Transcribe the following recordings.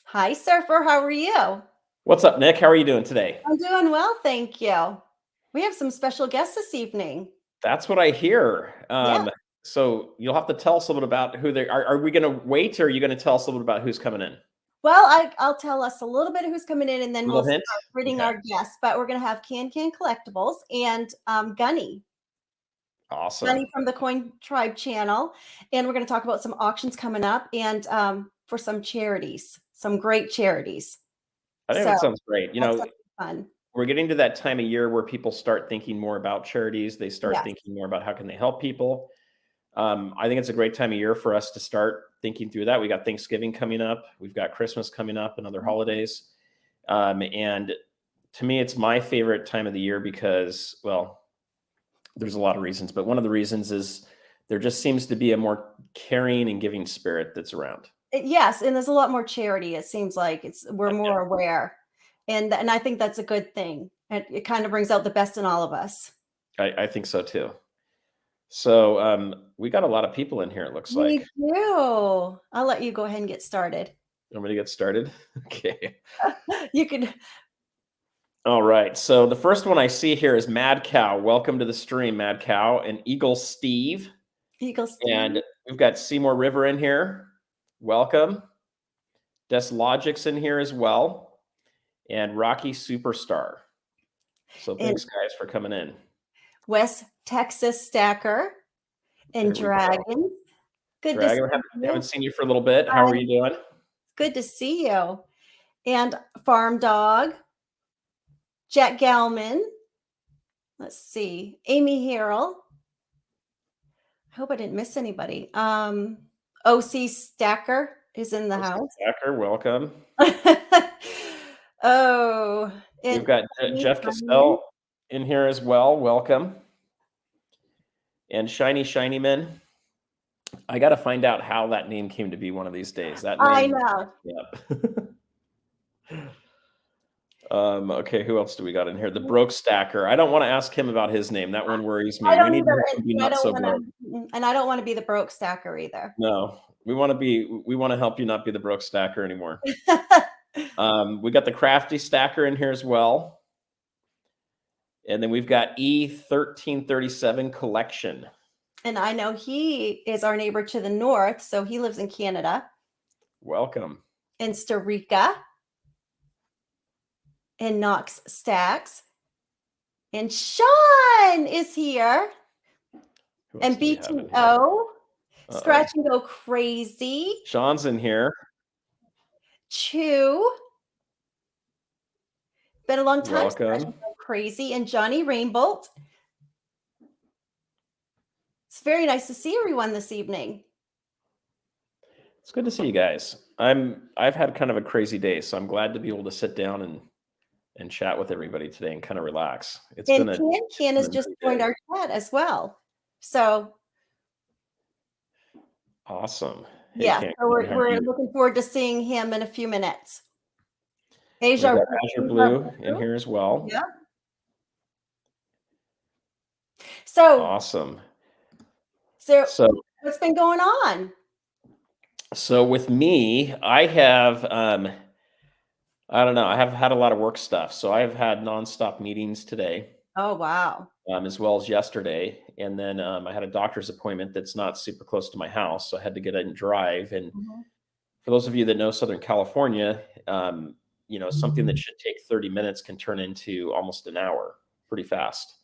Hi, Surfer. How are you? What's up, Nick? How are you doing today? I'm doing well, thank you. We have some special guests this evening. That's what I hear. Yeah. So you'll have to tell us a little bit about who they are. Are we going to wait, or are you going to tell us a little bit about who's coming in? Well, I'll tell us a little bit of who's coming in, and then we'll Little hint. start reading Okay. our guests. But we're going to have CanCan Collectibles and Gunny. Awesome. Gunny from the Coin Tribe channel. And we're going to talk about some auctions coming up and for some charities, some great charities. I think So that sounds great. that's fun. We're getting to that time of year where people start thinking more about charities. They start Yes. thinking more about how can they help people. I think it's a great time of year for us to start thinking through that. We got Thanksgiving coming up. We've got Christmas coming up and other holidays. And to me, it's my favorite time of the year because, well, there's a lot of reasons, but one of the reasons is there just seems to be a more caring and giving spirit that's around. Yes, and there's a lot more charity, it seems like we're Yeah, more aware, and I think that's a good thing. It kind of brings out the best in all of us. I think so too. So we got a lot of people in here, it looks like. We do. I'll let you go ahead and get started. I'm going to get started. Okay. You could All right. So the first one I see here is Mad Cow. Welcome to the stream, Mad Cow, and Eagle Steve. Eagle And Steve. we've got Seymour River in here. Welcome. Des Logic's in here as well. And Rocky Superstar. So And thanks, guys, for coming in. West Texas Stacker and There we go. Dragon. Good to see Dragon, haven't you. seen you for a little bit. How are you doing? Good to see you. And Farm Dog, Jack Galman. Let's see. Amy Harrell. I hope I didn't miss anybody. OC Stacker is in the house. Stacker, welcome. Oh, We've and got Amy Jeff Simon. Castell in here as well. Welcome. And Shiny Man. I got to find out how that name came to be one of these days. That I name. know. Yep. Okay, who else do we got in here? The Broke Stacker. I don't want to ask him about his name. That one worries me. I We don't need either, to be and I not don't so want broke. to, and I don't want to be the broke stacker either. No, we want to help you not be the Broke Stacker anymore. We got the Crafty Stacker in here as well. And then we've got E1337 Collection. And I know he is our neighbor to the north, so he lives in Canada. Welcome. In Costa Rica. And Knox Stacks. And Sean is here. And B2O. Scratch and Go Crazy. Sean's in here. Chew. Been a long time. Welcome. Crazy. And Johnny Rainbolt. It's very nice to see everyone this evening. It's good to see you guys. I've had kind of a crazy day, so I'm glad to be able to sit down and chat with everybody today and kind of relax. It's and been CanCan has just joined our chat as well. So awesome. Hey, yeah, so we're looking forward to seeing him in a few minutes. Azure Blue in here as well. Yeah. So awesome. So what's been going on? So with me, I have I don't know. I have had a lot of work stuff. So I've had nonstop meetings today. Oh, wow. As well as yesterday. And then I had a doctor's appointment that's not super close to my house. So I had to get in and drive. And for those of you that know Southern California, something that should take 30 minutes can turn into almost an hour pretty fast.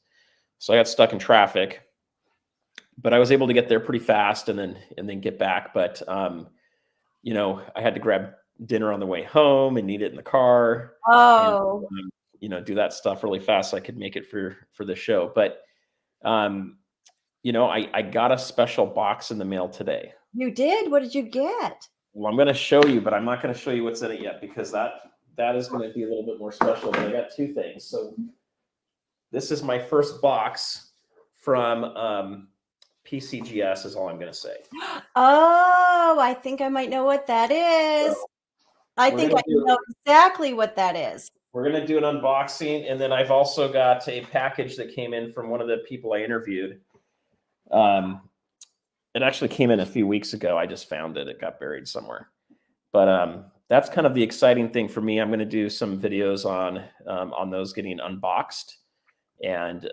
So I got stuck in traffic, but I was able to get there pretty fast and then get back. But, I had to grab dinner on the way home and eat it in the car. Oh, and, do that stuff really fast so I could make it for the show. But, I got a special box in the mail today. You did? What did you get? Well, I'm going to show you, but I'm not going to show you what's in it yet because that is going to be a little bit more special. But I got two things. So this is my first box from PCGS is all I'm going to say. Oh, I think I might know what that is. So I think I know exactly what that is. We're going to do an unboxing. And then I've also got a package that came in from one of the people I interviewed. It actually came in a few weeks ago. I just found it. It got buried somewhere. But that's kind of the exciting thing for me. I'm going to do some videos on those getting unboxed, and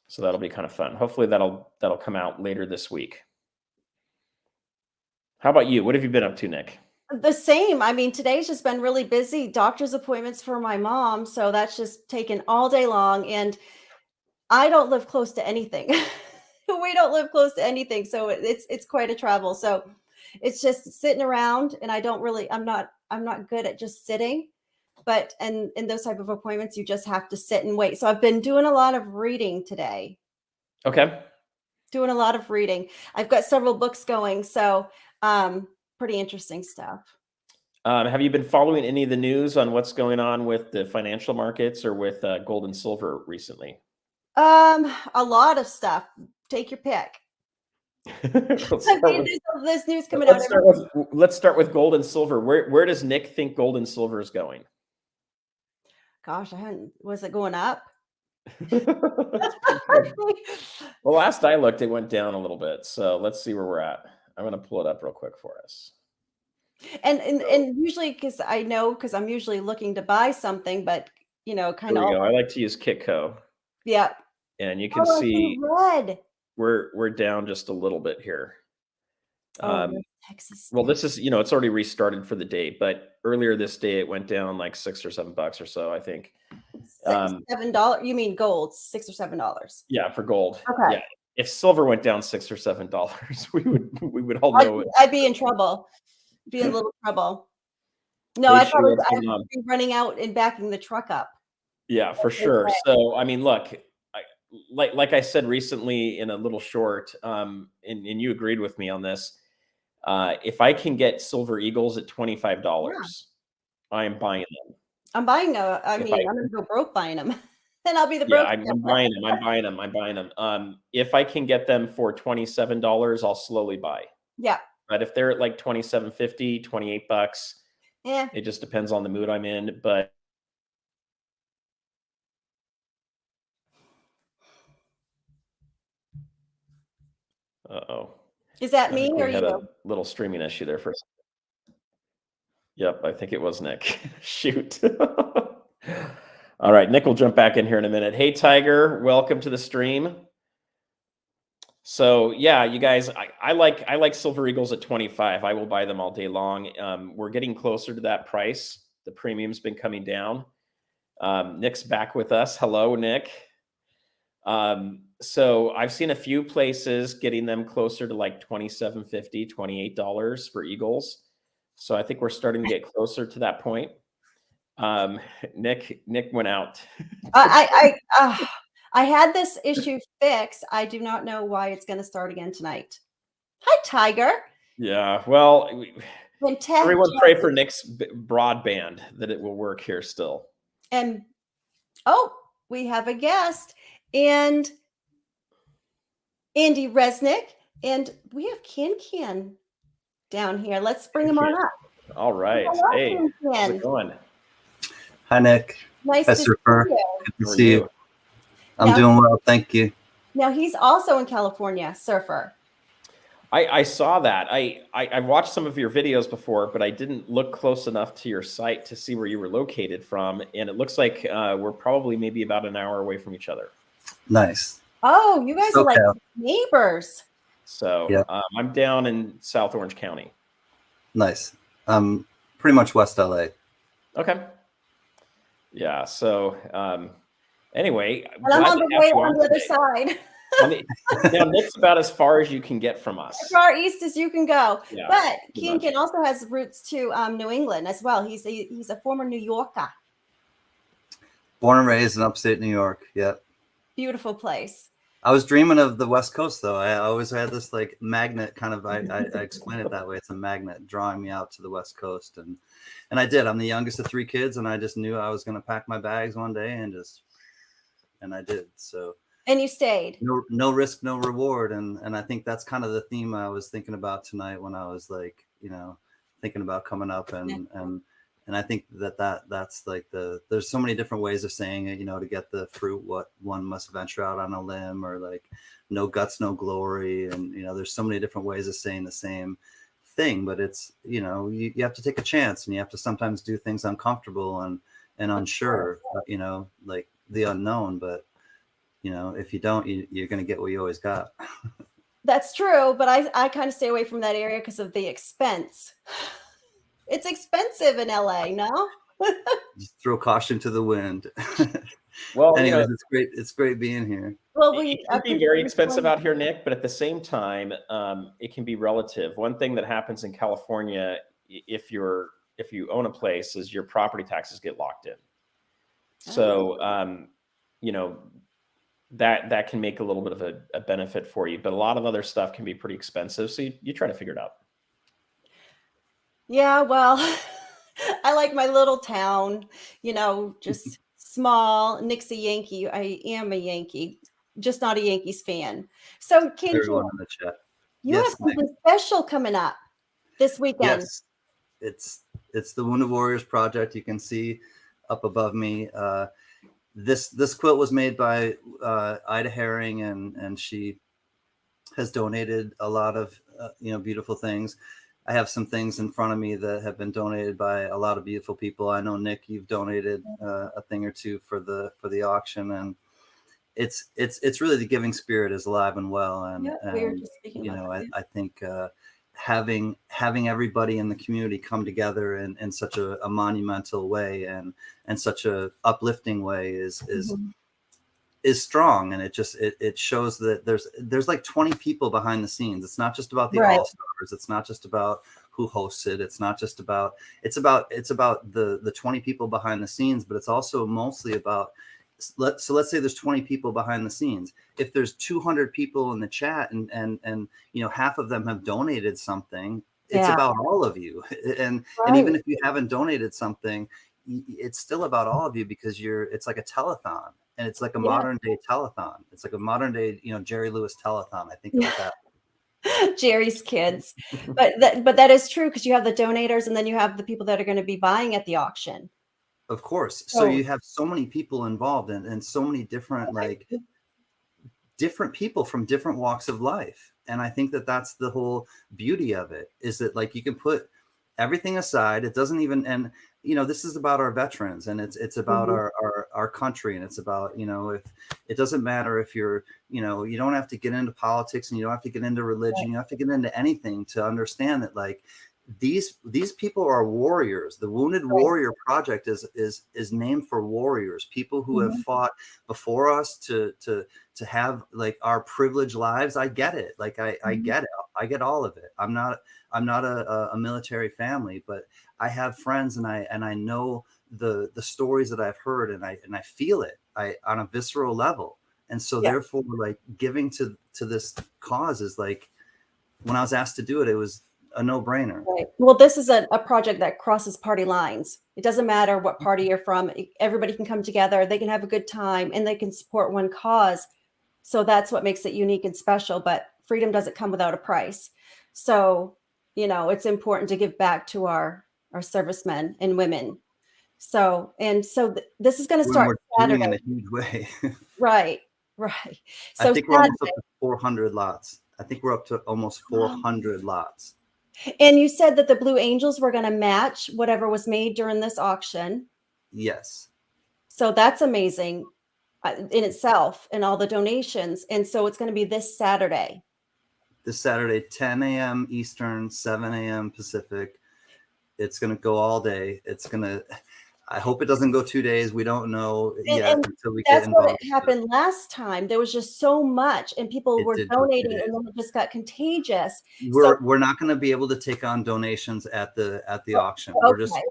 so that'll be kind of fun. Hopefully that'll come out later this week. How about you? What have you been up to, Nick? The same. I mean, today's just been really busy. Doctor's appointments for my mom, so that's just taken all day long. And I don't live close to anything. We don't live close to anything, so it's quite a travel. So it's just sitting around, and I'm not good at just sitting. But and in those type of appointments, you just have to sit and wait. So I've been doing a lot of reading today. Okay. Doing a lot of reading. I've got several books going, so pretty interesting stuff. Have you been following any of the news on what's going on with the financial markets or with gold and silver recently? A lot of stuff. Take your pick. I mean, there's news coming out. Let's start with gold and silver. Where does Nick think gold and silver is going? Gosh, was it going up? Well, last I looked, it went down a little bit. So let's see where we're at. I'm going to pull it up real quick for us. And usually, because I'm usually looking to buy something, but kind of. I like to use Kitco. Yeah. And you can see we're down just a little bit here. Texas. Well, this is, it's already restarted for the day, but earlier this day it went down like $6 or $7 or so, I think. $7. You mean gold? $6 or $7? Yeah, for gold. Okay. Yeah. If silver went down $6 or $7, we would all know it. I'd be in trouble. Be in a little trouble. No, I'd be running out and backing the truck up. Yeah, for sure. So, I mean, look, like I said recently in a little short, and you agreed with me on this. If I can get silver eagles at $25, I am buying them. I'm buying I'm gonna go broke buying them. Then I'll be the broke. Yeah, I'm buying them. I'm buying them. If I can get them for $27, I'll slowly buy. Yeah. But if they're at like $27.50, $28, yeah, it just depends on the mood I'm in. But is that me or we had you? a little streaming issue there for a second. Yep, I think it was Nick. Shoot. All right, Nick will jump back in here in a minute. Hey, Tiger, welcome to the stream. So yeah, you guys, I like silver eagles at 25. I will buy them all day long. We're getting closer to that price. The premium's been coming down. Nick's back with us. Hello, Nick. So I've seen a few places getting them closer to like $27.50, $28 for eagles. So I think we're starting to get closer to that point. Nick went out. I had this issue fixed. I do not know why it's going to start again tonight. Hi, Tiger. Yeah, well, everyone pray for Nick's broadband that it will work here still. And we have a guest, and Andy Resnick, and we have CanCan down here. Let's bring him on up. All right. Hello, hey, CanCan. How's it going? Hi, Nick. Nice to see you. Good to see you. I'm doing well, thank you. Now he's also in California, Surfer. I saw that. I watched some of your videos before, but I didn't look close enough to your site to see where you were located from. And it looks like we're probably maybe about an hour away from each other. Nice. Oh, you guys are like neighbors. So yeah. I'm down in South Orange County. Nice. Pretty much West LA. Okay. Yeah. So anyway, and I'm on the way on the other side. Now Nick's about as far as you can get from us. As far east as you can go. Yeah, but CanCan also has roots to New England as well. He's a former New Yorker. Born and raised in upstate New York. Yep. Beautiful place. I was dreaming of the West Coast though. I always had this like magnet kind of. I explain it that way. It's a magnet drawing me out to the West Coast, and I did. I'm the youngest of 3 kids, and I just knew I was going to pack my bags one day, and I did. So. And you stayed. No risk, no reward, and I think that's kind of the theme I was thinking about tonight when I was like, thinking about coming up, and I think that's like there's so many different ways of saying it, to get the fruit, what one must venture out on a limb, or like no guts, no glory, and there's so many different ways of saying the same thing, but it's, you know, you have to take a chance, and you have to sometimes do things uncomfortable and unsure, you know, like the unknown. But, you know, if you don't, you're going to get what you always got. That's true, but I kind of stay away from that area because of the expense. It's expensive in LA, no? Just throw caution to the wind. Well, Anyways, it's great being here. Well, it can be very expensive out here, Nick, but at the same time, it can be relative. One thing that happens in California, if you own a place, is your property taxes get locked in. So, you know, that can make a little bit of a benefit for you, but a lot of other stuff can be pretty expensive. So you try to figure it out. Yeah, well, I like my little town, you know, just small. Nick's a Yankee. I am a Yankee, just not a Yankees fan. So, Everyone in the chat. you Yes, have something special coming up this weekend. Yes, it's the Wounded Warriors Project. You can see up above me. This quilt was made by Ida Herring, and she has donated a lot of you know, beautiful things. I have some things in front of me that have been donated by a lot of beautiful people. I know, Nick, you've donated a thing or two for the auction, and it's really, the giving spirit is alive and well. And, we were just speaking you about know, that. I think having everybody in the community come together in such a monumental way and such a uplifting way is strong. And it shows that there's like 20 people behind the scenes. It's not just about the all-stars. It's not just about who hosts it. It's not just about, it's about the 20 people behind the scenes, but it's also mostly about, let's say there's 20 people behind the scenes. If there's 200 people in the chat and you know, half of them have donated something, it's about all of you. And even if you haven't donated something, it's still about all of you, because it's like a telethon, and it's like a modern day telethon. It's like a modern day, you know, Jerry Lewis telethon. I think of that. Jerry's kids. But that is true, because you have the donators and then you have the people that are going to be buying at the auction. Of course. So you have so many people involved, and so many different, like, different people from different walks of life. And I think that that's the whole beauty of it, is that, like, you can put everything aside. It doesn't even, and you know, this is about our veterans, and it's about our country, and it's about, you know, if it doesn't matter if you're, you know, you don't have to get into politics, and you don't have to get into religion. You don't have to get into anything to understand that, like, these people are warriors. The Wounded Warrior Project is named for warriors, people who have fought before us to have, like, our privileged lives. I get it. Like, I get it. I get all of it. I'm not a military family, but I have friends, and I know the stories that I've heard, and I feel it on a visceral level. And so therefore, like, giving to this cause is, like, when I was asked to do it, it was a no-brainer. Well, this is a project that crosses party lines. It doesn't matter what party you're from. Everybody can come together. They can have a good time, and they can support one cause. So that's what makes it unique and special. But freedom doesn't come without a price. So, you know, it's important to give back to our servicemen and women. So, this is going to start Saturday. In a huge way. Right. So I think we're almost up to 400 lots. I think we're up to almost 400 lots. And you said that the Blue Angels were going to match whatever was made during this auction. Yes. So that's amazing in itself, and all the donations. And so it's going to be this Saturday. This Saturday, 10 a.m. Eastern, 7 a.m. Pacific. It's going to go all day. I hope it doesn't go 2 days. We don't know yet until we get involved. That's what happened last time. There was just so much, and people were donating, and then it just got contagious. We're not going to be able to take on donations at the auction.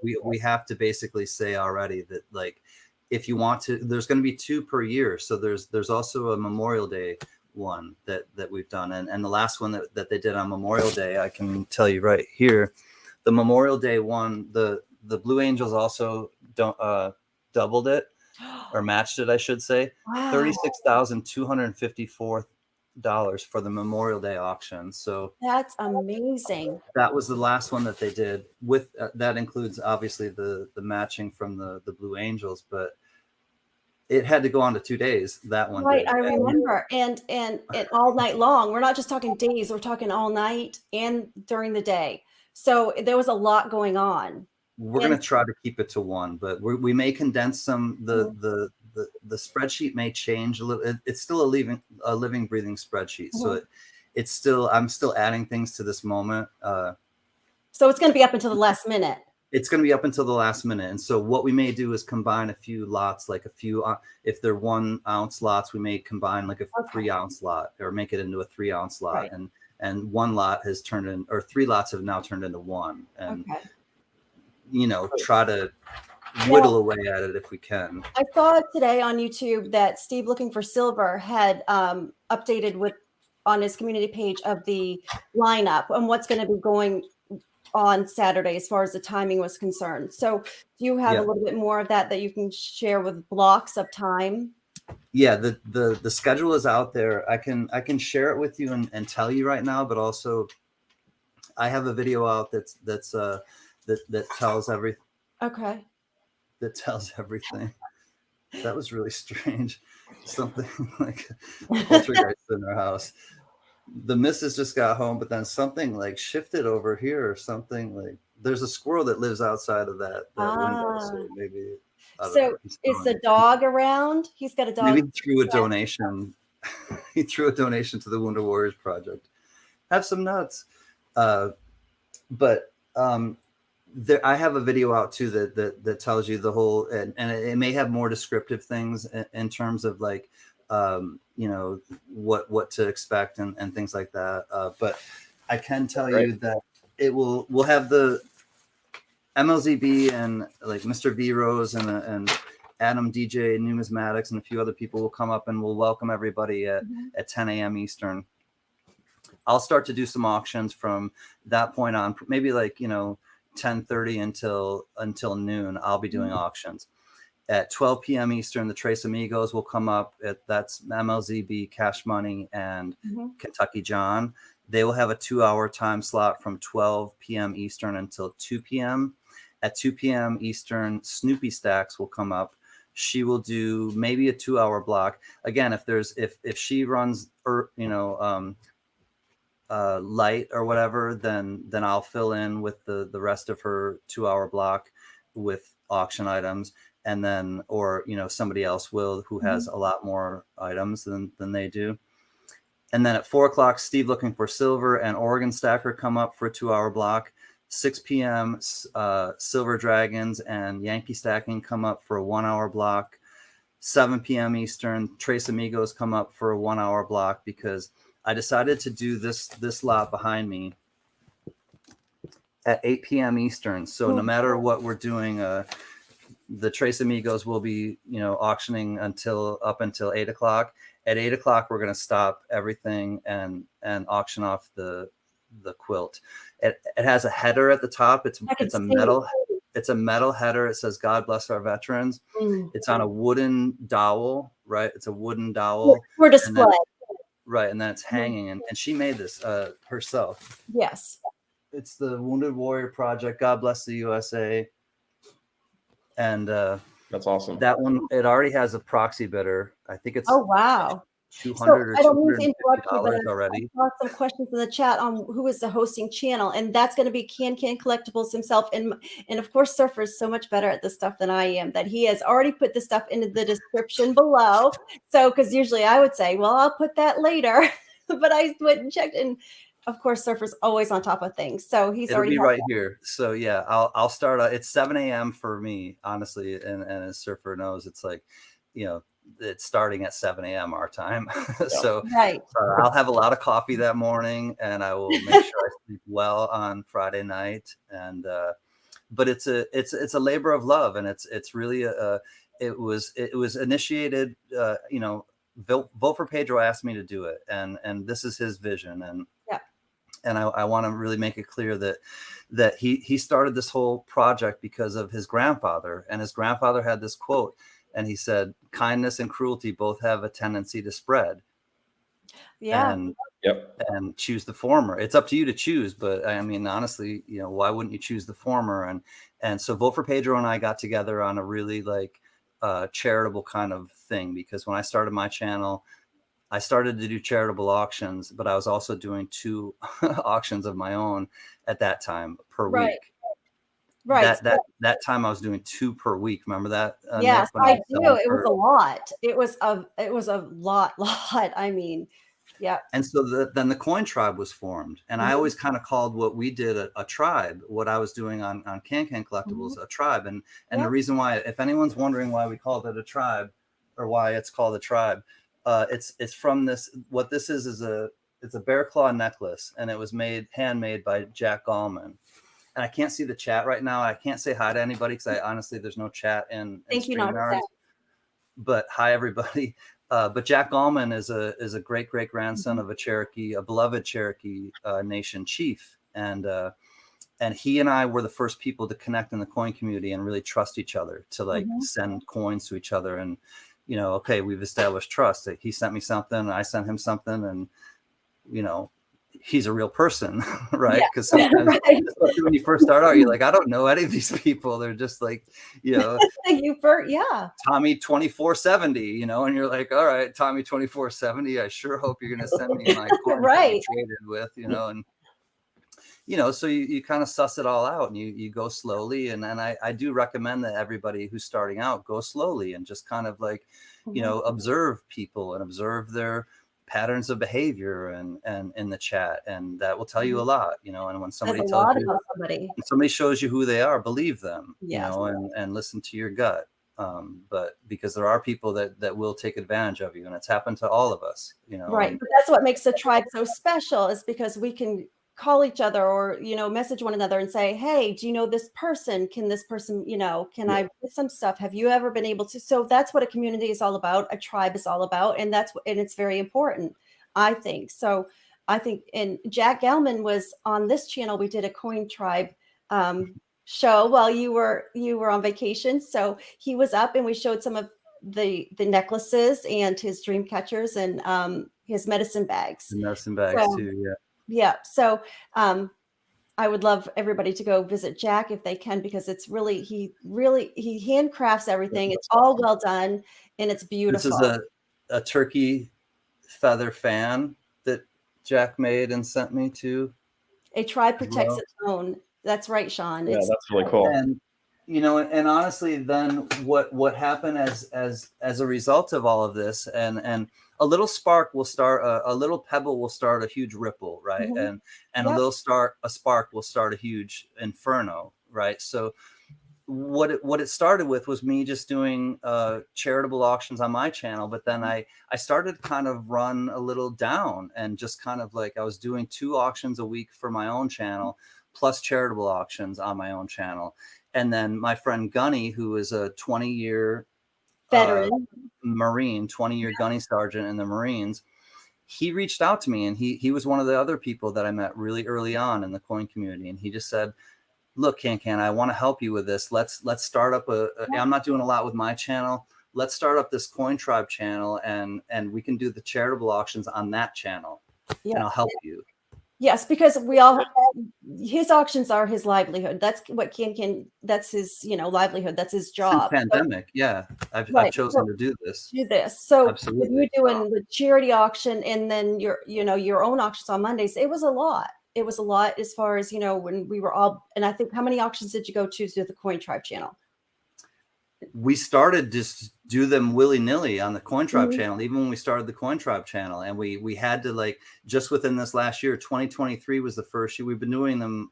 We have to basically say already that, like, if you want to, there's going to be 2 per year. So there's also a Memorial Day one that we've done, and the last one that they did on Memorial Day, I can tell you right here, the Memorial Day one, the Blue Angels also doubled it, or matched it, I should say. Wow. $36,254 for the Memorial Day auction. So that's amazing. That was the last one that they did. With that includes obviously the matching from the Blue Angels, but it had to go on to 2 days. That one Right, did. I remember, and it all night long. We're not just talking days; we're talking all night and during the day. So there was a lot going on. We're And going to try to keep it to one, but we may condense some. The spreadsheet may change a little. It's still a living, breathing spreadsheet. So it's still, I'm still adding things to this moment. So it's going to be up until the last minute. It's going to be up until the last minute. And so what we may do is combine a few lots, like a few, if they're 1 ounce lots, we may combine like a 3 ounce lot, or make it into a 3 ounce lot. Right. And 1 lot has turned in, or 3 lots have now turned into 1. And, you know, try to whittle away at it if we can. I saw today on YouTube that Steve Looking for Silver had updated on his community page of the lineup and what's going to be going on Saturday as far as the timing was concerned. So do you have a little bit more of that you can share with blocks of time? Yeah, the schedule is out there. I can share it with you and tell you right now, but also I have a video out that tells everything. Okay. That tells everything. That was really strange. Something like a poltergeist in our house. The missus just got home, but then something like shifted over here or something. Like there's a squirrel that lives outside of that window. So maybe. So is the dog around? He's got a dog. Maybe he threw a donation. He threw a donation to the Wounded Warriors Project. Have some nuts. But I have a video out too that tells you the whole, and it may have more descriptive things in terms of like, you know, what to expect and things like that. But I can tell you that we'll have the MLZB and like Mr. V Rose and Adam DJ Numismatics and a few other people will come up and we'll welcome everybody at 10 a.m. Eastern. I'll start to do some auctions from that point on, maybe like, you know, 10:30 until noon. I'll be doing auctions. At 12 p.m. Eastern, the Tres Amigos will come up. That's MLZB, Cash Money, and Kentucky John. They will have a 2-hour time slot from 12 p.m. Eastern until 2 p.m. At 2 p.m. Eastern, Snoopy Stacks will come up. She will do maybe a 2-hour block. Again, if she runs, you know, light or whatever, then I'll fill in with the rest of her 2-hour block with auction items, and then, or, you know, somebody else will who has a lot more items than they do. And then at 4 o'clock, Steve Looking for Silver and Oregon Stacker come up for a 2-hour block. 6 p.m. Silver Dragons and Yankee Stacking come up for a 1-hour block. 7 p.m. Eastern, Tres Amigos come up for a 1-hour block because I decided to do this lot behind me at 8 p.m. Eastern. So no matter what we're doing, the Tres Amigos will be, you know, auctioning up until 8 o'clock. At 8 o'clock, we're going to stop everything and auction off the quilt. It has a header at the top. It's a metal header. It says "God bless our veterans." It's on a wooden dowel, right? It's a wooden dowel for display. Right, and then it's hanging, and she made this herself. Yes. It's the Wounded Warrior Project. God bless the USA. And that's awesome. That one, it already has a proxy bidder. I think it's wow. $200 so or I don't mean to interrupt you, but already. I saw some questions in the chat on who is the hosting channel, and that's going to be CanCan Collectibles himself, and of course Surfer is so much better at this stuff than I am that he has already put the stuff into the description below. So because usually I would say, well, I'll put that later, but I went and checked, and of course Surfer's always on top of things, so it'll already be right here. So yeah, I'll start. It's 7 a.m. for me, honestly, and as Surfer knows, it's like, you know, it's starting at 7 a.m. our time. So I'll have a lot of coffee that morning, and I will make sure I sleep well on Friday night. And but it's a labor of love, and it's really it was initiated. You know, Vote for Pedro asked me to do it, and this is his vision, and I want to really make it clear that he started this whole project because of his grandfather, and his grandfather had this quote. And he said, kindness and cruelty both have a tendency to spread. Yeah. And choose the former. It's up to you to choose. But I mean, honestly, you know, why wouldn't you choose the former? And so Vote for Pedro and I got together on a really like charitable kind of thing, because when I started my channel, I started to do charitable auctions, but I was also doing 2 auctions of my own at that time per Right. week. Right. That time I was doing 2 per week. Remember that? Yes, Nick, when I was do. selling It was for- a lot. It was a lot. I mean, yeah. And so then the coin tribe was formed, and I always kind of called what we did a tribe. What I was doing on CanCan Collectibles a tribe, and the reason why, if anyone's wondering why we called it a tribe, or why it's called a tribe, it's from this. What this is it's a bear claw necklace, and it was handmade by Jack Gallman. And I can't see the chat right now. I can't say hi to anybody because I honestly, there's no chat in StreamYard. But hi everybody. But Jack Gallman is a great grandson of a Cherokee, a beloved Cherokee Nation chief, and he and I were the first people to connect in the coin community and really trust each other, to like send coins to each other. And okay, we've established trust. He sent me something, I sent him something, and he's a real person, right? Because sometimes, especially when you first start out, you're like, I don't know any of these people. They're just like, Tommy 2470, and you're like, all right, Tommy 2470. I sure hope you're gonna send me my coin that you traded with, and so you kind of suss it all out, and you go slowly. And then I do recommend that everybody who's starting out go slowly and just kind of like, observe people and observe their patterns of behavior and in the chat, and that will tell you a lot, and when somebody tells you about somebody shows you who they are, believe them, and listen to your gut. But because there are people that will take advantage of you, and it's happened to all of us, Right. But that's what makes the tribe so special, is because we can call each other or, message one another and say, hey, do you know this person? Can this person, can I get some stuff? Have you ever been able to? So that's what a community is all about. A tribe is all about. And it's very important, I think. So I think, and Jack Gallman was on this channel. We did a coin tribe show while you were on vacation. So he was up and we showed some of the necklaces and his dream catchers and his medicine bags. The medicine bags too, yeah. So I would love everybody to go visit Jack if they can, because it's really he handcrafts everything. It's all well done and it's beautiful. This is a turkey feather fan that Jack made and sent me to. A tribe protects its own. That's right, Sean. Yeah, that's really cool. And and honestly, then what happened as a result of all of this, and a little spark will start, a little pebble will start a huge ripple, right? And a spark will start a huge inferno, right? So what it started with was me just doing charitable auctions on my channel, but then I started kind of run a little down, and just kind of like I was doing 2 auctions a week for my own channel, plus charitable auctions on my own channel. And then my friend Gunny, who is a 20-year veteran Marine, 20-year gunny sergeant in the Marines, he reached out to me, and he was one of the other people that I met really early on in the coin community. And he just said, look, CanCan, I want to help you with this. Let's start up I'm not doing a lot with my channel. Let's start up this coin tribe channel, and we can do the charitable auctions on that channel, and I'll help you. Yes, because his auctions are his livelihood. That's what CanCan, that's his, livelihood. That's his job. Since pandemic, I've chosen to do this. So absolutely, if you're doing the charity auction and then your own auctions on Mondays, it was a lot. It was a lot as far as, when we were all, and I think, how many auctions did you go to the Coin Tribe channel? We started just do them willy-nilly on the Coin Tribe channel, even when we started the Coin Tribe channel. And we had to, like, just within this last year, 2023 was the first year. We've been doing them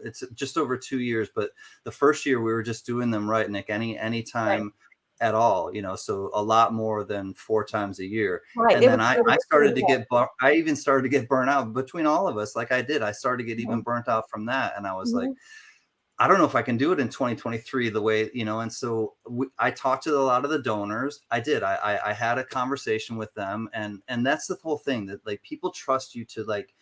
it's just over 2 years, but the first year we were just doing them right, Nick, any time at all, so a lot more than 4 times a year. Right. And then I started to get, I even started to get burnt out between all of us. Like I started to get even burnt out from that. And I was like, I don't know if I can do it in 2023 the way, and so I talked to a lot of the donors. I did. I had a conversation with them, and that's the whole thing, that like people trust you to, like,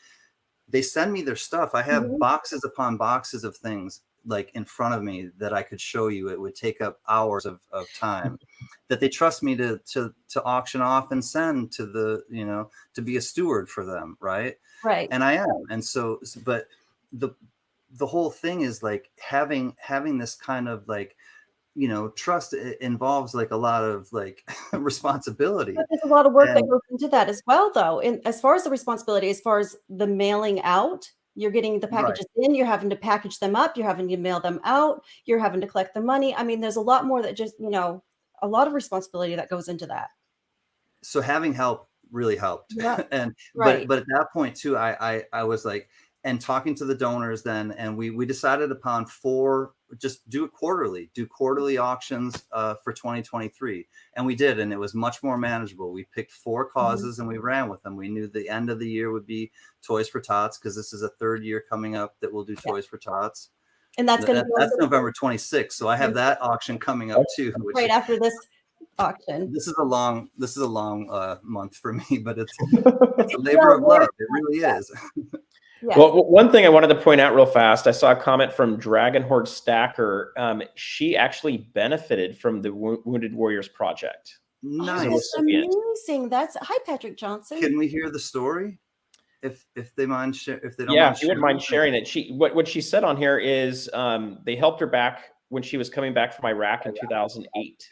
they send me their stuff. I have boxes upon boxes of things like in front of me that I could show you. It would take up hours of time that they trust me to auction off and send to the, to be a steward for them. Right. And I am. And so, but the whole thing is like having this kind of like you know, trust involves like a lot of like responsibility. But there's a lot of work that And goes into that as well, though. And as far as the responsibility, as far as the mailing out, you're getting the right. packages in, you're having to package them up, you're having to mail them out, you're having to collect the money. I mean, there's a lot more that just, a lot of responsibility that goes into that. So having help really helped. Yeah, And right. but at that point too, I was like, and talking to the donors then, and we decided upon just do quarterly auctions for 2023, and we did, and it was much more manageable. We picked 4 causes and we ran with them. We knew the end of the year would be Toys for Tots, because this is a 3rd year coming up that we'll do Yeah. Toys for Tots. And that's going to be That's November 26th, so I have that auction coming up too, which right after this auction. this is a long month for me, but it's a labor of love. It really is. Yes. Well, one thing I wanted to point out real fast, I saw a comment from Dragon Horde Stacker. She actually benefited from the Wounded Warriors Project. Nice. That's amazing. Hi, Patrick Johnson. Can we hear the story? If they mind, if they don't Yeah, mind if you wouldn't mind sharing it. What she said on here is they helped her back when she was coming back from Iraq in 2008.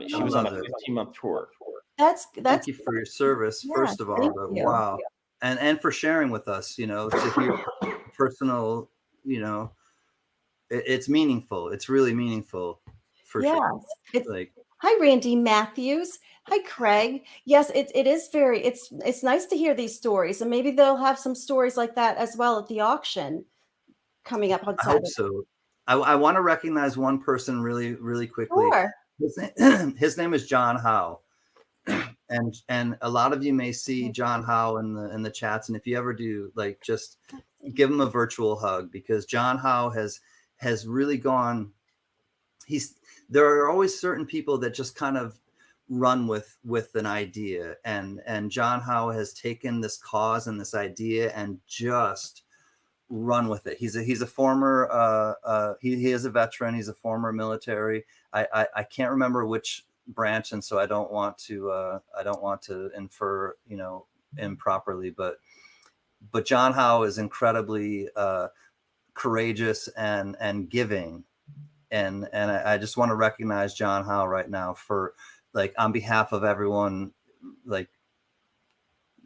She was on a 15-month tour. Thank you for your service, first of all. But wow. And for sharing with us, to hear personal, it's meaningful. It's really meaningful for sure. Hi, Randy Matthews. Hi, Craig. Yes, it is it's nice to hear these stories, and maybe they'll have some stories like that as well at the auction coming up on Saturday. I hope so. I want to recognize one person really, really quickly. Sure. His name is John Howe. And a lot of you may see John Howe in the chats, and if you ever do, like, just give him a virtual hug, because John Howe has really gone. There are always certain people that just kind of run with an idea, and John Howe has taken this cause and this idea and just run with it. He's a former he is a veteran. He's a former military. I can't remember which branch, and so I don't want to infer improperly, but John Howe is incredibly courageous and giving, and I just want to recognize John Howe right now for, like, on behalf of everyone, like,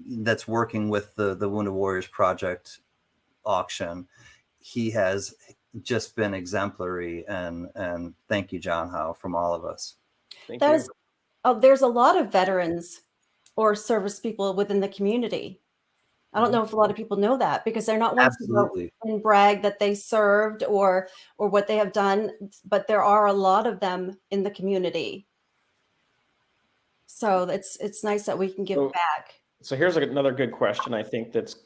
that's working with the Wounded Warriors Project auction. He has just been exemplary, and thank you, John Howe, from all of us. There's a lot of veterans or service people within the community. I don't know if a lot of people know that, because they're not ones to go and brag that they served or what they have done, but there are a lot of them in the community. So it's nice that we can give back. So here's another good question. I think that's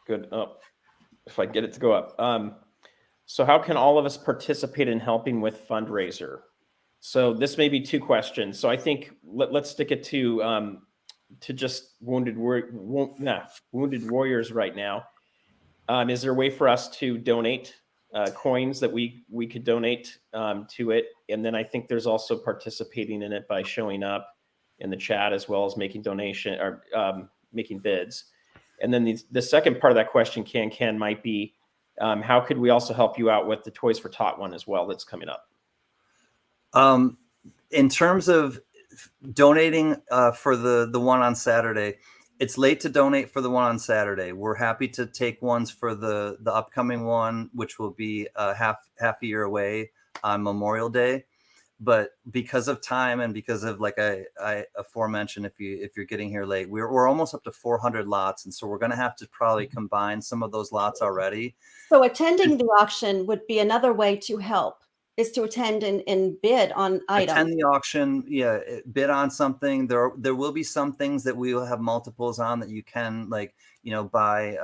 good. Oh, if I get it to go up. So how can all of us participate in helping with fundraiser? So this may be 2 questions. So I think let's stick it to just Wounded Warriors right now. Is there a way for us to donate coins that we could donate to it? And then I think there's also participating in it by showing up in the chat, as well as making donation or making bids. And then the second part of that question, CanCan, might be how could we also help you out with the Toys for Tot one as well that's coming up? In terms of donating for the one on Saturday, it's late to donate for the one on Saturday. We're happy to take ones for the upcoming one, which will be half a year away on Memorial Day. But because of time and because of, like I aforementioned, if you're getting here late, we're almost up to 400 lots, and so we're going to have to probably combine some of those lots already. So attending the auction would be another way to help. Is to attend and bid on items. Attend the auction, bid on something. There will be some things that we will have multiples on that you can, like, buy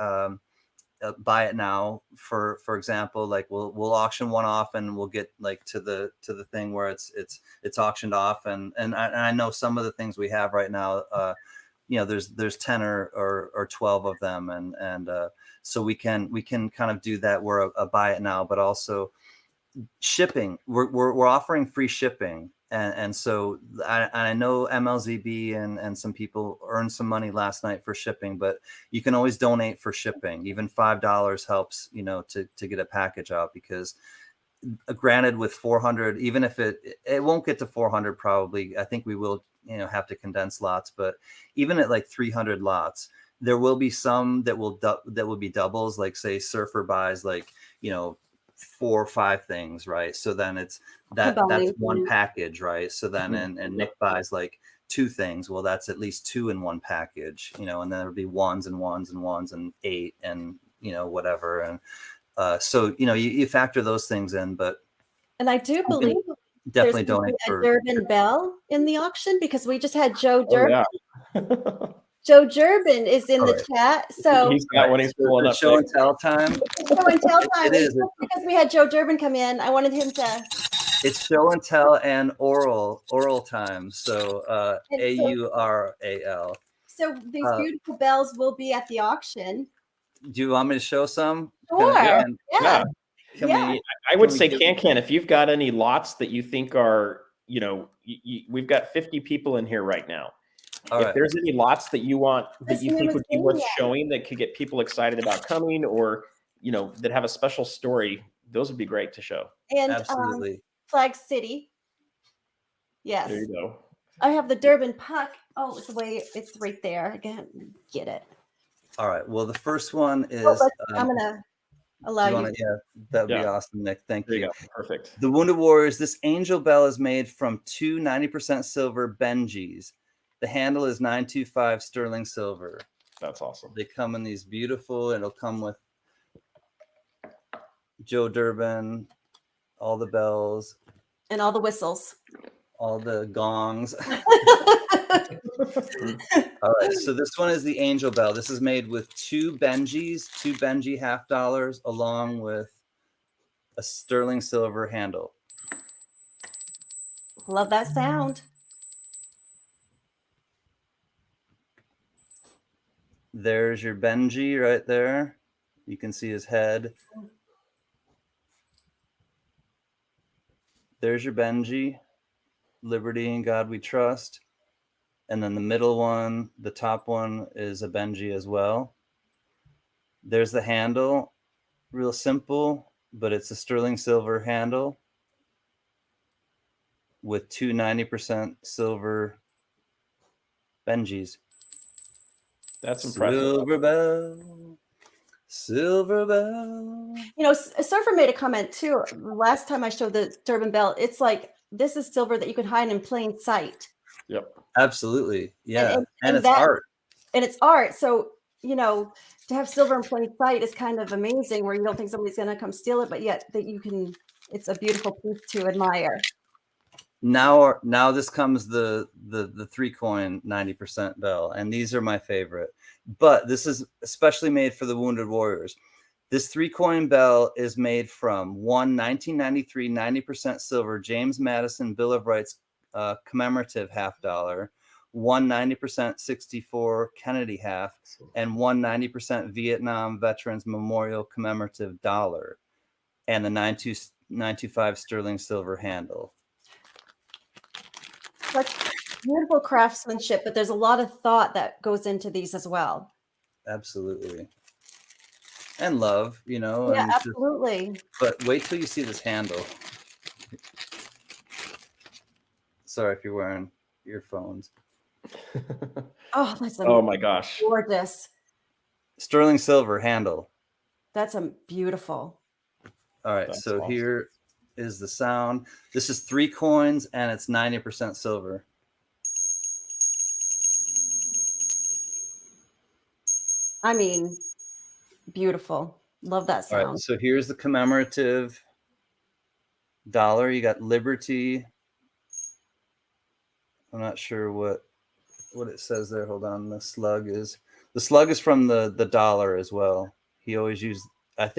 it now. For example, like we'll auction one off, and we'll get, like, to the thing where it's auctioned off, and I know some of the things we have right now. There's 10 or 12 of them, and so we can kind of do that. We're a buy it now, but also shipping. We're offering free shipping, and so I know MLZB and some people earned some money last night for shipping, but you can always donate for shipping. Even $5 helps, to get a package out, because granted with 400, even if it won't get to 400 probably. I think we will, have to condense lots, but even at like 300 lots, there will be some that will be doubles. Like say Surfer buys like 4 or 5 things, right? So then that's one package, right? So then and Nick buys like 2 things. Well, that's at least 2 in one package, and then there'll be ones and ones and ones and 8 and whatever. And so you factor those things in, but I do believe definitely there's donate a for Durbin bell in the auction, because we just had Joe Durbin. Oh, yeah. Joe Durbin is in the chat, so he's got one. He's pulling up. Show and tell time. Show and tell time. It is because we had Joe Durbin come in. I wanted him to. It's show and tell and oral time. So AURAL. So these beautiful bells will be at the auction. Do you want me to show some? Sure. Yeah. I would say CanCan, if you've got any lots that you think are, we've got 50 people in here right now. If there's any lots that you want, that you think would be worth showing, that could get people excited about coming, or, that have a special story, those would be great to show. And absolutely. Flag City. Yes. There you go. I have the Durbin puck. Oh, it's right there. I can't get it. All right. Well, the first one is. I'm gonna allow you. Yeah, that'd be awesome, Nick. Thank you. Go. Perfect. The Wounded Warriors. This angel bell is made from 2 90% silver Benjis. The handle is 925 sterling silver. That's awesome. They come in these beautiful. It'll come with Joe Durbin, all the bells, and all the whistles, all the gongs. All right, so this one is the angel bell. This is made with 2 Benjis, 2 Benji $50, along with a sterling silver handle. Love that sound. There's your Benji right there. You can see his head. There's your Benji. Liberty in God we trust. And then the middle one, the top one, is a Benji as well. There's the handle. Real simple, but it's a sterling silver handle with 2 90% silver Benjis. That's impressive. Silver bell. Surfer made a comment too. Last time I showed the Durbin bell, it's like, this is silver that you can hide in plain sight. Yep. Absolutely. Yeah. And it's that, art. And it's art. So, to have silver in plain sight is kind of amazing, where you don't think somebody's going to come steal it, but yet that you can, it's a beautiful piece to admire. Now this comes the 3-coin 90% bell, and these are my favorite. But this is especially made for the Wounded Warriors. This 3-coin bell is made from 1993 90% silver James Madison Bill of Rights commemorative $50, 90% 64 Kennedy half, and 90% Vietnam Veterans Memorial commemorative $1, and the 925 sterling silver handle. Such beautiful craftsmanship, but there's a lot of thought that goes into these as well. Absolutely. And love, Yeah, and absolutely. But wait till you see this handle. Sorry if you're wearing earphones. Oh, that's my gosh. Gorgeous. Sterling silver handle. That's beautiful. All right, that's so awesome. Here is the sound. This is 3 coins and it's 90% silver. I mean, beautiful. Love that sound. All right, so here's the commemorative $1. You got Liberty. I'm not sure what it says there. Hold on. The slug is from the $1 as well. He always used,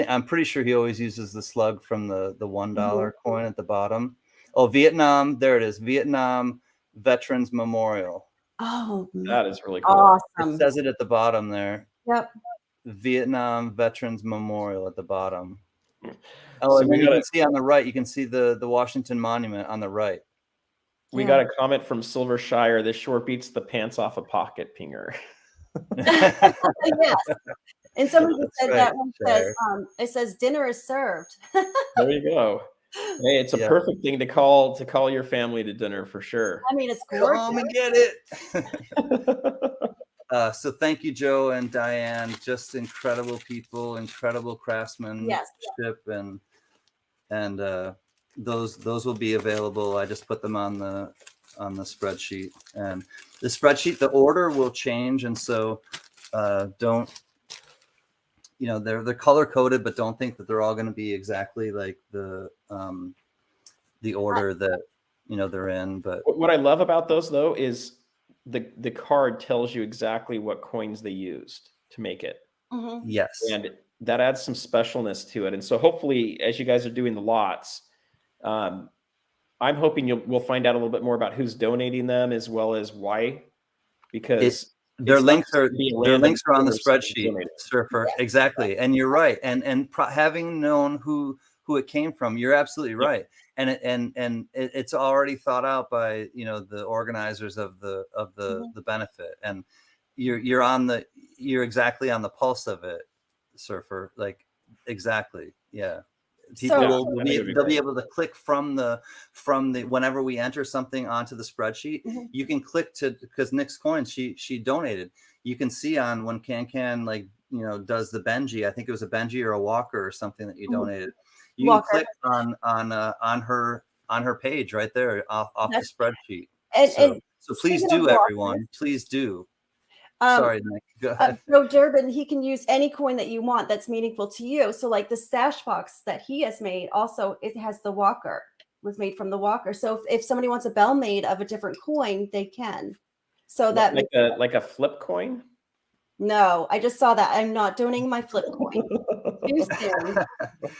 I'm pretty sure he always uses the slug from the $1 coin at the bottom. Oh, Vietnam. There it is. Vietnam Veterans Memorial. Oh, that is really cool. Awesome. It says it at the bottom there. Yep. Vietnam Veterans Memorial at the bottom. Oh, so and then you can see on the right, you can see the Washington Monument on the right. We got a comment from Silvershire. This sure beats the pants off a pocket pinger. Yes. And somebody said that one says, it says dinner is served. There you go. Hey, it's a Yeah. perfect thing to call your family to dinner for sure. I mean, it's Come gorgeous. home and get it. So thank you, Joe and Diane. Just incredible people, incredible craftsmanship, Yes. and those will be available. I just put them on the spreadsheet, and the spreadsheet, the order will change, and so don't, they're color coded, but don't think that they're all going to be exactly like the order that they're in. But What I love about those though is the card tells you exactly what coins they used to make it. Mhm. yes, And that adds some specialness to it. And so hopefully, as you guys are doing the lots, I'm hoping we'll find out a little bit more about who's donating them as well as why, because their it's not links just are gonna be a their random links are on the person spreadsheet, donating. Surfer. Exactly, and you're right. And having known who it came from, you're absolutely Yep. right. And it's already thought out by the organizers of the Mhm. benefit, and you're exactly on the pulse of it, Surfer. Like exactly, yeah. People So, will I think be it'd be they'll be great. able to click from the whenever we enter something onto the spreadsheet, mhm. you can click to, because Nick's Coins, she donated. You can see on when CanCan does the Benji, I think it was a Benji or a Walker or something that you Mhm. donated. You Walker. can click on her page right there off the That's, spreadsheet. and So please speaking of do, Walker, everyone. Please do. um, Sorry, Nick. Go ahead. Joe Durbin, he can use any coin that you want that's meaningful to you. So, like the stash box that he has made, also it has the Walker, was made from the Walker. So, if somebody wants a bell made of a different coin, they can. So that Like makes a flip coin. no. I just saw that. I'm not donating my flip coin. Too soon.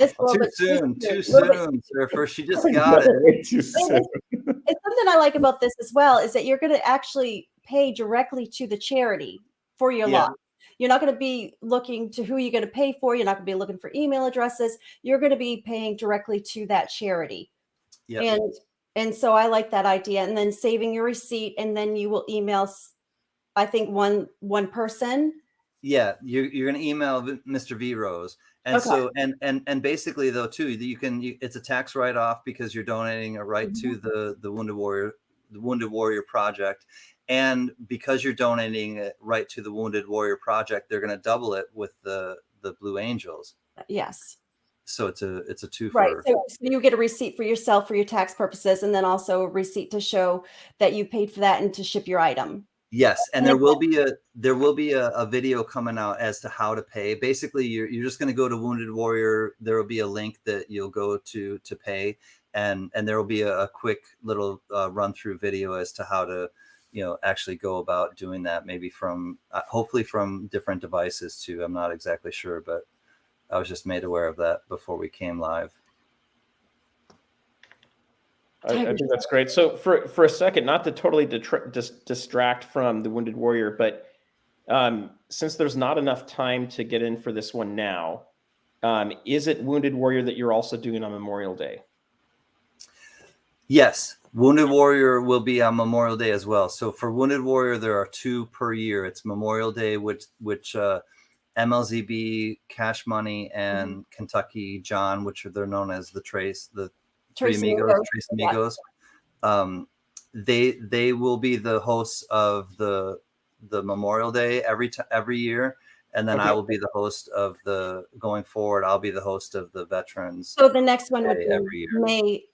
This a little Too bit soon, too A little bit. soon, Surfer. She just I got know, it. way too And soon. it's something I like about this as well is that you're going to actually pay directly to the charity for your Yeah. lot. You're not going to be looking to who you're going to pay for. You're not going to be looking for email addresses. You're going to be paying directly to that charity. Yep. And so I like that idea. And then saving your receipt, and then you will email, I think one person. Yeah, you're gonna email Mr. V Rose, and Okay. so and basically though too, it's a tax write off because you're donating it right to the Wounded Warrior Project, and because you're donating it right to the Wounded Warrior Project, they're gonna double it with the Blue Angels. Yes. So it's a twofer. Right. So you get a receipt for yourself for your tax purposes, and then also a receipt to show that you paid for that and to ship your item. Yes, and there will be a video coming out as to how to pay. Basically, you're just going to go to Wounded Warrior. There will be a link that you'll go to pay, and there will be a quick little run through video as to how to actually go about doing that. Maybe from hopefully from different devices too. I'm not exactly sure, but I was just made aware of that before we came live. I think that's great. So for a second, not to totally distract from the Wounded Warrior, but since there's not enough time to get in for this one now, is it Wounded Warrior that you're also doing on Memorial Day? Yes, Wounded Warrior will be on Memorial Day as well. So for Wounded Warrior, there are 2 per year. It's Memorial Day, which MLZB, Cash Money, and Kentucky John, which they're known as the Trace Amigos. They will be the hosts of the Memorial Day every year, and then I will be the host of going forward. I'll be the host of the Veterans. So the next one would Day be every year. May.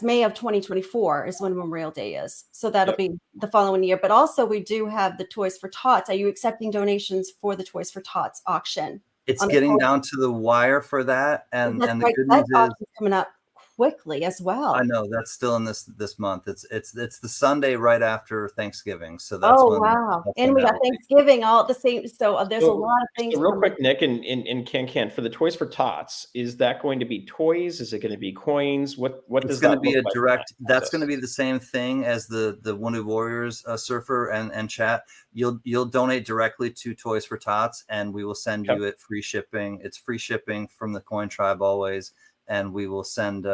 May of 2024 is when Memorial Day is. So that'll be the following year. But also we do have the Toys for Tots. Are you accepting donations for the Toys for Tots auction? It's getting down to the wire for that, and the good news is coming up quickly as well. I know that's still in this month. It's the Sunday right after Thanksgiving, so that's when. Wow! And we got Thanksgiving all at the same. So there's a lot of things. So real quick, Nick, in CanCan, for the Toys for Tots, is that going to be toys? Is it going to be coins? What does that look like? It's going to be a direct. That's going to be the same thing as the Wounded Warriors Surfer and chat. You'll donate directly to Toys for Tots, and we will send you it free shipping. It's free shipping from the Coin Tribe always. And we will send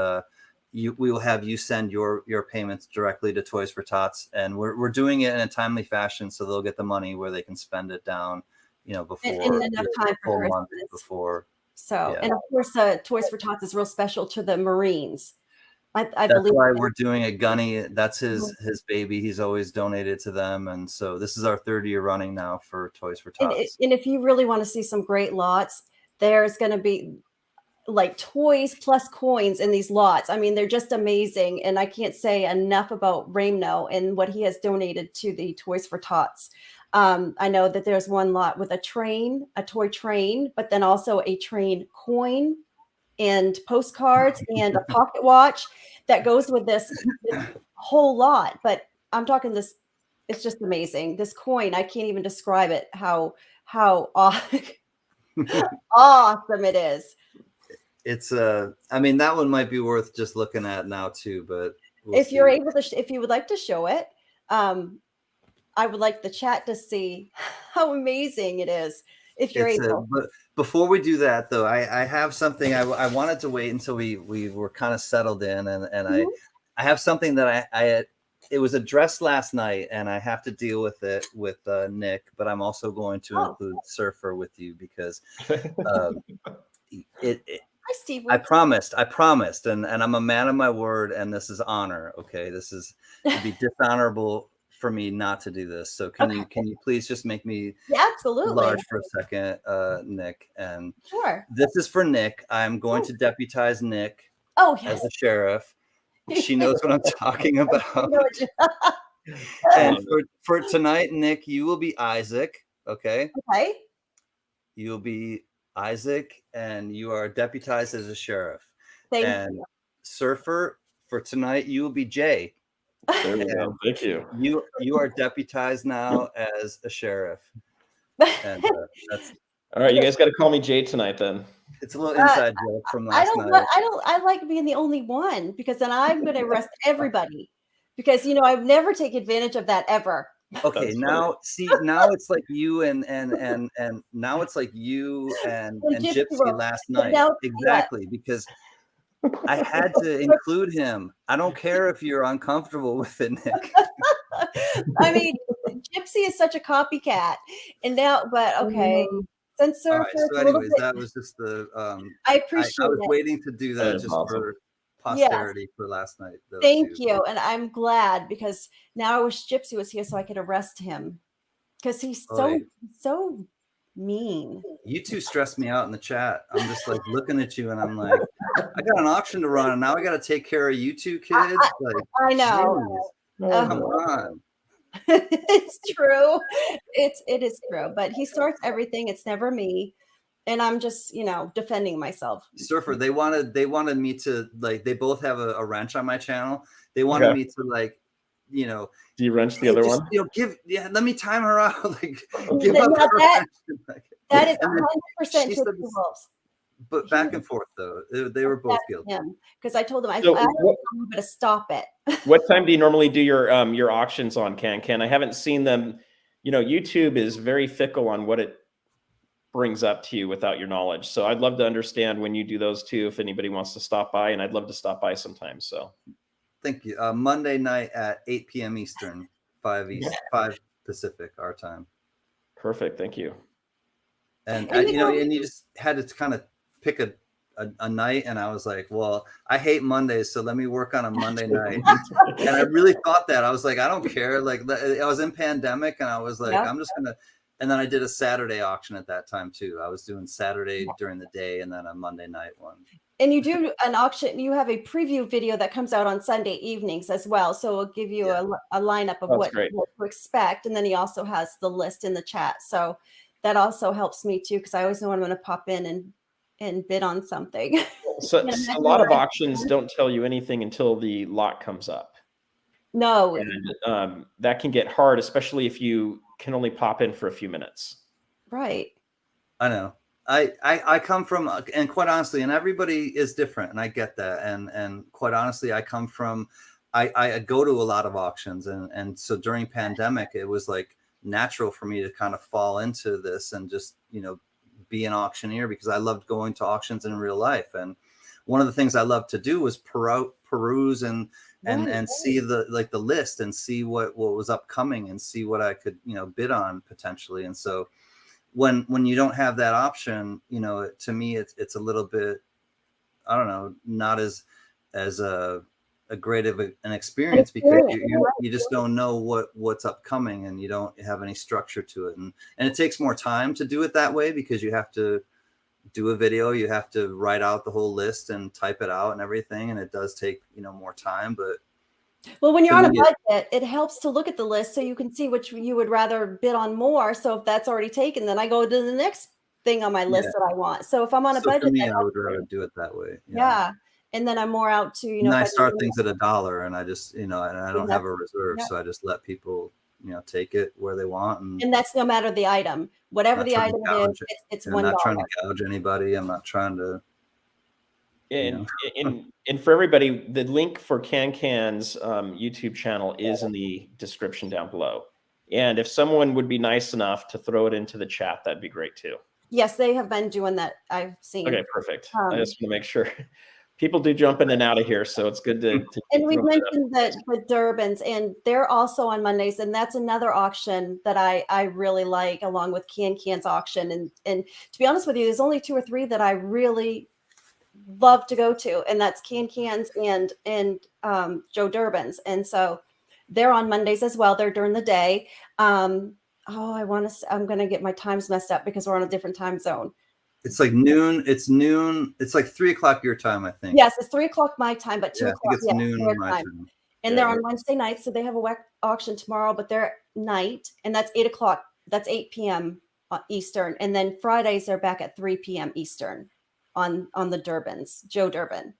we will have you send your payments directly to Toys for Tots, and we're doing it in a timely fashion so they'll get the money where they can spend it down, before and enough time for month Christmas. before. So, Yeah. and of course, Toys for Tots is real special to the Marines. I That's believe why that. we're doing a Gunny. That's Mhm. his baby. He's always donated to them, and so this is our 3rd year running now for Toys for And, Tots. and if you really want to see some great lots, there's going to be like toys plus coins in these lots. I mean, they're just amazing. And I can't say enough about Ramno and what he has donated to the Toys for Tots. I know that there's one lot with a train, a toy train, but then also a train coin and postcards and a pocket watch that goes with this whole lot. But I'm talking this, it's just amazing. This coin, I can't even describe it, how awesome it is. It's I mean, that one might be worth just looking at now too, but we'll If see. you're able to, if you would like to show it, I would like the chat to see how amazing it is. If you're able. But before we do that, though, I have something I wanted to wait until we were kind of settled in, and Mhm. I have something that it was addressed last night, and I have to deal with it with Nick, but I'm also going to include Surfer with you because Hi, Steve. I promised, and I'm a man of my word, and this is honor. Okay, it'd be dishonorable for me not to do this. So can you please just make me absolutely large for a second, Nick? And sure. this is for Nick. I'm going to deputize Nick yes. as a sheriff. She knows what I'm talking about. And for tonight, Nick, you will be Isaac. Okay. Okay. You'll be Isaac, and you are deputized as a sheriff. Thank you. Surfer, for tonight, you will be Jay. There we go. Thank you. You are deputized now as a sheriff. And that's all right. You guys got to call me Jay tonight then. It's a little inside joke from last night. I like being the only one because then I'm going to arrest everybody because, I've never taken advantage of that ever. Okay, That's now funny. now it's like you and now it's like you and Gypsy last night. Exactly, because I had to include him. I don't care if you're uncomfortable with it, Nick. I mean, Gypsy is such a copycat, and now, but okay. Since Surfer, right, so anyways, that was just the I appreciate I was it. waiting to do that just awesome. for posterity for last night. Thank you, and I'm glad because now I wish Gypsy was here so I could arrest him because he's so mean. You two stressed me out in the chat. I'm just like looking at you, and I'm like, I got an auction to run, and now I got to take care of you two kids. I know. Come on. It's true. It is true. But he starts everything. It's never me. And I'm just, defending myself. Surfer, they wanted me to they both have a wrench on my channel. They wanted me to do you wrench the other one? Let me time her out. Give up that is 100% true. But back and forth though, they were both guilty. Because I told them I'm going to stop it. What time do you normally do your auctions on CanCan? I haven't seen them. YouTube is very fickle on what it brings up to you without your knowledge. So I'd love to understand when you do those too, if anybody wants to stop by, and I'd love to stop by sometime. So thank you. Monday night at 8 p.m. Eastern, 5 Pacific, our time. Perfect. Thank you. And and you just had to kind of pick a night, and I was like, well, I hate Mondays, so let me work on a Monday night. And I really thought that. I was like, I don't care. I was in pandemic, and I was like, I'm just gonna. And then I did a Saturday auction at that time too. I was doing Saturday during the day, and then a Monday night one. And you do an auction. You have a preview video that comes out on Sunday evenings as well. So it'll give you a lineup of what to expect. And then he also has the list in the chat. So that also helps me too, because I always know when I'm going to pop in and bid on something. So a lot of auctions don't tell you anything until the lot comes up. No. And that can get hard, especially if you can only pop in for a few minutes. Right. I know. I come from, and quite honestly, and everybody is different, and I get that. And quite honestly, I come from, I go to a lot of auctions, and so during pandemic, it was like natural for me to kind of fall into this and just be an auctioneer, because I loved going to auctions in real life. And one of the things I loved to do was peruse and see the list and see what was upcoming and see what I could bid on potentially. And so when you don't have that option, you know, to me, it's a little bit, I don't know, not as a great of an experience, because you just don't know what's upcoming, and you don't have any structure to it, and it takes more time to do it that way, because you have to do a video, you have to write out the whole list and type it out and everything, and it does take, you know, more time. But well, when you're on a budget, it helps to look at the list so you can see which you would rather bid on more. So if that's already taken, then I go to the next thing on my list that I want. So if I'm on a budget, for me, I would rather do it that way. Yeah. And then I'm more out to, you know, and I start things at $1, and I just, you know, and I don't have a reserve, yeah. so I just let people, you know, take it where they want, and that's no matter the item, whatever the item is, it's $1. I'm not trying to gouge anybody. I'm not trying to. And for everybody, the link for CanCan's YouTube channel is in the description down below. And if someone would be nice enough to throw it into the chat, that'd be great too. Yes, they have been doing that. I've seen. Okay, perfect. I just want to make sure. People do jump in and out of here, so it's good to and we mentioned that the Durbans, and they're also on Mondays, and that's another auction that I really like, along with CanCan's auction. And to be honest with you, there's only 2 or 3 that I really love to go to, and that's CanCan's and Joe Durbin's, and so they're on Mondays as well. They're during the day. I'm gonna get my times messed up because we're on a different time zone. It's like noon. It's noon. It's like 3 o'clock your time, I think. Yes, it's 3 o'clock my time, but 2 I o'clock think it's noon my time. And they're on Wednesday nights, so they have a auction tomorrow, but they're night, and that's 8 o'clock. That's 8 p.m. Eastern, and then Fridays they're back at 3 p.m. Eastern on the Durbans, Joe Durbin,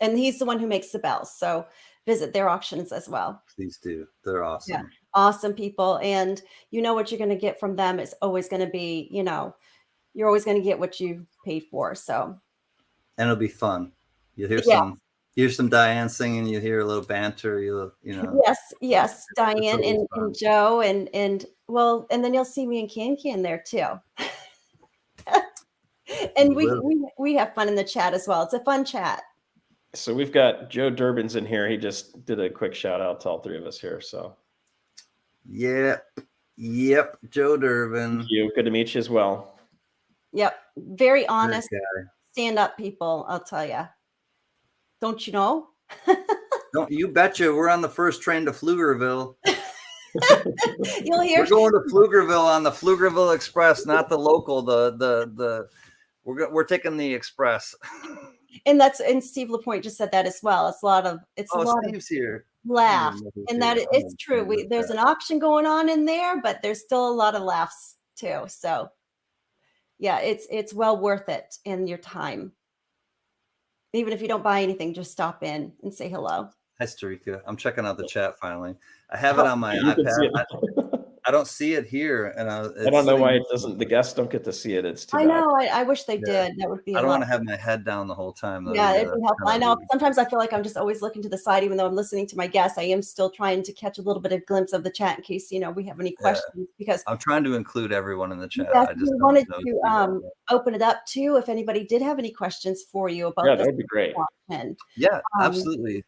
and he's the one who makes the bells. So visit their auctions as well. Please do. They're awesome. Yeah, awesome people, and you know what you're going to get from them is always going to be, you know, you're always going to get what you paid for. So, and it'll be fun. You hear some Diane singing. You hear a little banter. You know. Yes, Diane and Joe and well, and then you'll see me and CanCan there too. And we have fun in the chat as well. It's a fun chat. So we've got Joe Durbin's in here. He just did a quick shout out to all 3 of us here. So yep, Joe Durbin. Thank you. Good to meet you as well. Yep, very honest, stand up people. I'll tell you. Don't you know? Don't you betcha? We're on the first train to Pflugerville. You'll hear. We're going to Pflugerville on the Pflugerville Express, not the local. We're taking the express. And Steve LaPointe just said that as well. It's a lot of Steve's here. Laugh, and that it's true. There's an auction going on in there, but there's still a lot of laughs too. So yeah, it's well worth it in your time. Even if you don't buy anything, just stop in and say hello. Hi, Starika. I'm checking out the chat finally. I have it on my iPad. I don't see it here, and I don't know why it doesn't. The guests don't get to see it. It's too bad. I know. I wish they did. That would be. I don't want to have my head down the whole time. Though. Yeah, it'd be helpful. I know. Sometimes I feel like I'm just always looking to the side, even though I'm listening to my guests. I am still trying to catch a little bit of glimpse of the chat in case we have any questions. Because I'm trying to include everyone in the chat. Yes, I just wanted to open it up too. If anybody did have any questions for you about that would be great. Auction. Yeah, absolutely.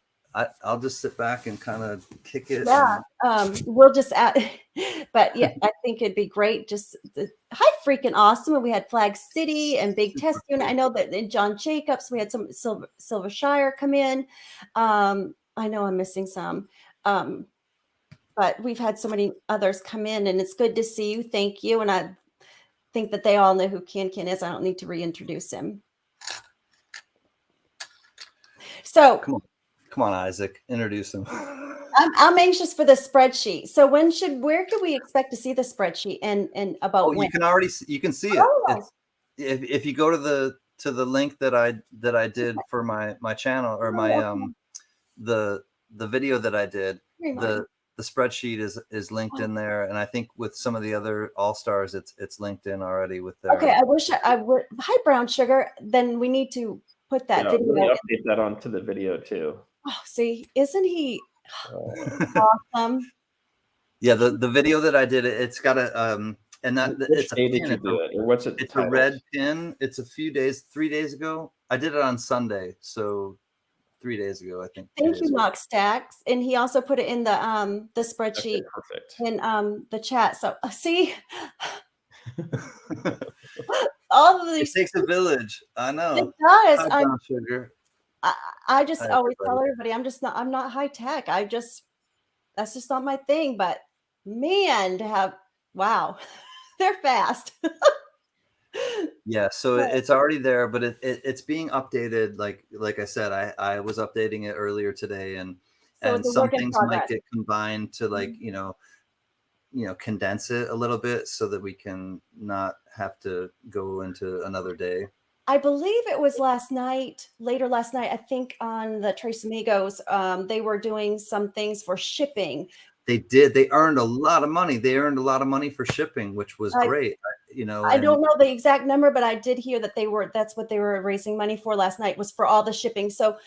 I'll just sit back and kind of kick it. Yeah, we'll just add, but yeah, I think it'd be great. Hi, freaking awesome! And we had Flag City and Big Test Unit. I know that in John Jacobs, we had some Silver Shire come in. I know I'm missing some, but we've had so many others come in, and it's good to see you. Thank you, and I think that they all know who CanCan is. I don't need to reintroduce him. So. Come on, Isaac, introduce him. I'm anxious for the spreadsheet. So where can we expect to see the spreadsheet and about when? You can see it. Oh. If you go to the link that I did for my channel or my the video that I did, the spreadsheet is linked in there, and I think with some of the other all-stars it's linked in already with their. Okay, I wish I would. Hi, Brown Sugar. Then we need to put that video. Really update that onto the video too. Oh, see, isn't he awesome? Yeah, the video that I did, it's got a and that it's a pin. Did you do it? Or what's it? It's a red pin. It's 3 days ago. I did it on Sunday, so 3 days ago, I think. Thank you, Knock Stacks, and he also put it in the spreadsheet. Perfect. In the chat. So see, All of It these, takes a village. I it know. does. Hi, Brown Sugar. I just Hi, always tell everybody. everybody, I'm not high tech. That's just not my thing. But man, to have, wow, they're fast. Yeah, so it's already there, but it's being updated. Like I said, I was updating it earlier today, So and it's a some work in things might progress. get combined to like condense it a little bit so that we can not have to go into another day. I believe it was later last night, I think on the Trace Amigos, they were doing some things for shipping. They did. They earned a lot of money. They earned a lot of money for shipping, which was great. I don't know the exact number, but I did hear that that's what they were raising money for last night, was for all the shipping. So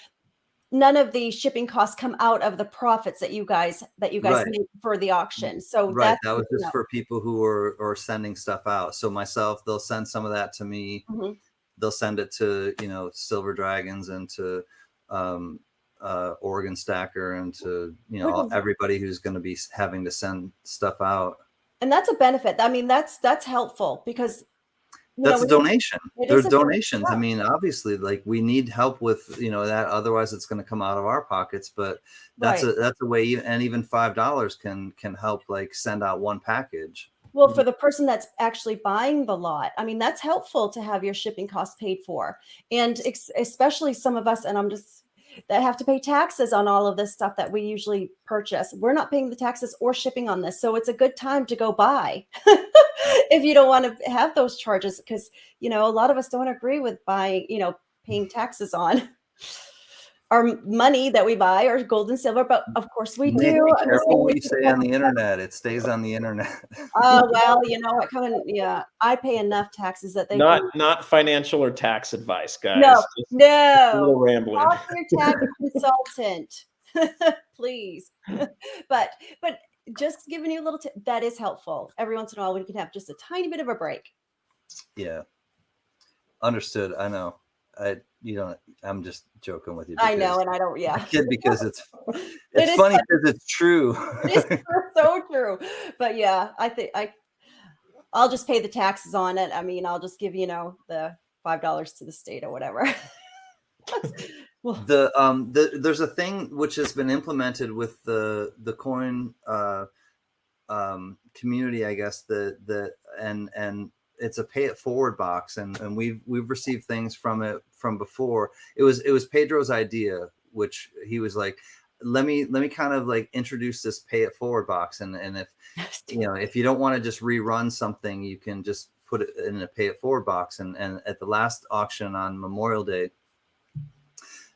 none of the shipping costs come out of the profits that you guys Right. make for the auction. So Right. that's That was good to just know. for people who are sending stuff out. So myself, they'll send some of that to me. Mhm. They'll send it to, Silver Dragons and to Oregon Stacker and to, everybody who's going to be having to send stuff out. And that's a benefit. I mean, that's helpful because That's a donation. it They're is a donation. donations. I mean, obviously, like we need help with that. Otherwise, it's going to come out of our pockets. But that's Right. a way, and even $5 can help like send out one package. Well, for the person that's actually buying the lot, I mean, that's helpful to have your shipping costs paid for. And especially some of us, and that have to pay taxes on all of this stuff that we usually purchase. We're not paying the taxes or shipping on this. So it's a good time to go buy if you don't want to have those charges, because, a lot of us don't agree with buying, paying taxes on our money that we buy, or gold and silver, but of course we Nick, do. be careful what you say on the internet. It stays on the internet. Oh, well, you know what, I pay enough taxes that they do. Not financial or tax advice, guys. No, Just a little rambling. talk to your tax consultant, please. But just giving you a little tip, that is helpful. Every once in a while, we can have just a tiny bit of a break. Yeah. Understood. I know. I'm just joking with you. I know, and I don't. Yeah, I kid because it's It is funny because it's true. It is so true. But yeah, I think I'll just pay the taxes on it. I mean, I'll just give the $5 to the state or whatever. Well, There's a thing which has been implemented with the coin community, I guess, and it's a pay it forward box, and we've received things from it from before. It was Pedro's idea, which he was like, let me kind of like introduce this pay it forward box, and if if you don't want to just rerun something, you can just put it in a pay it forward box. And at the last auction on Memorial Day,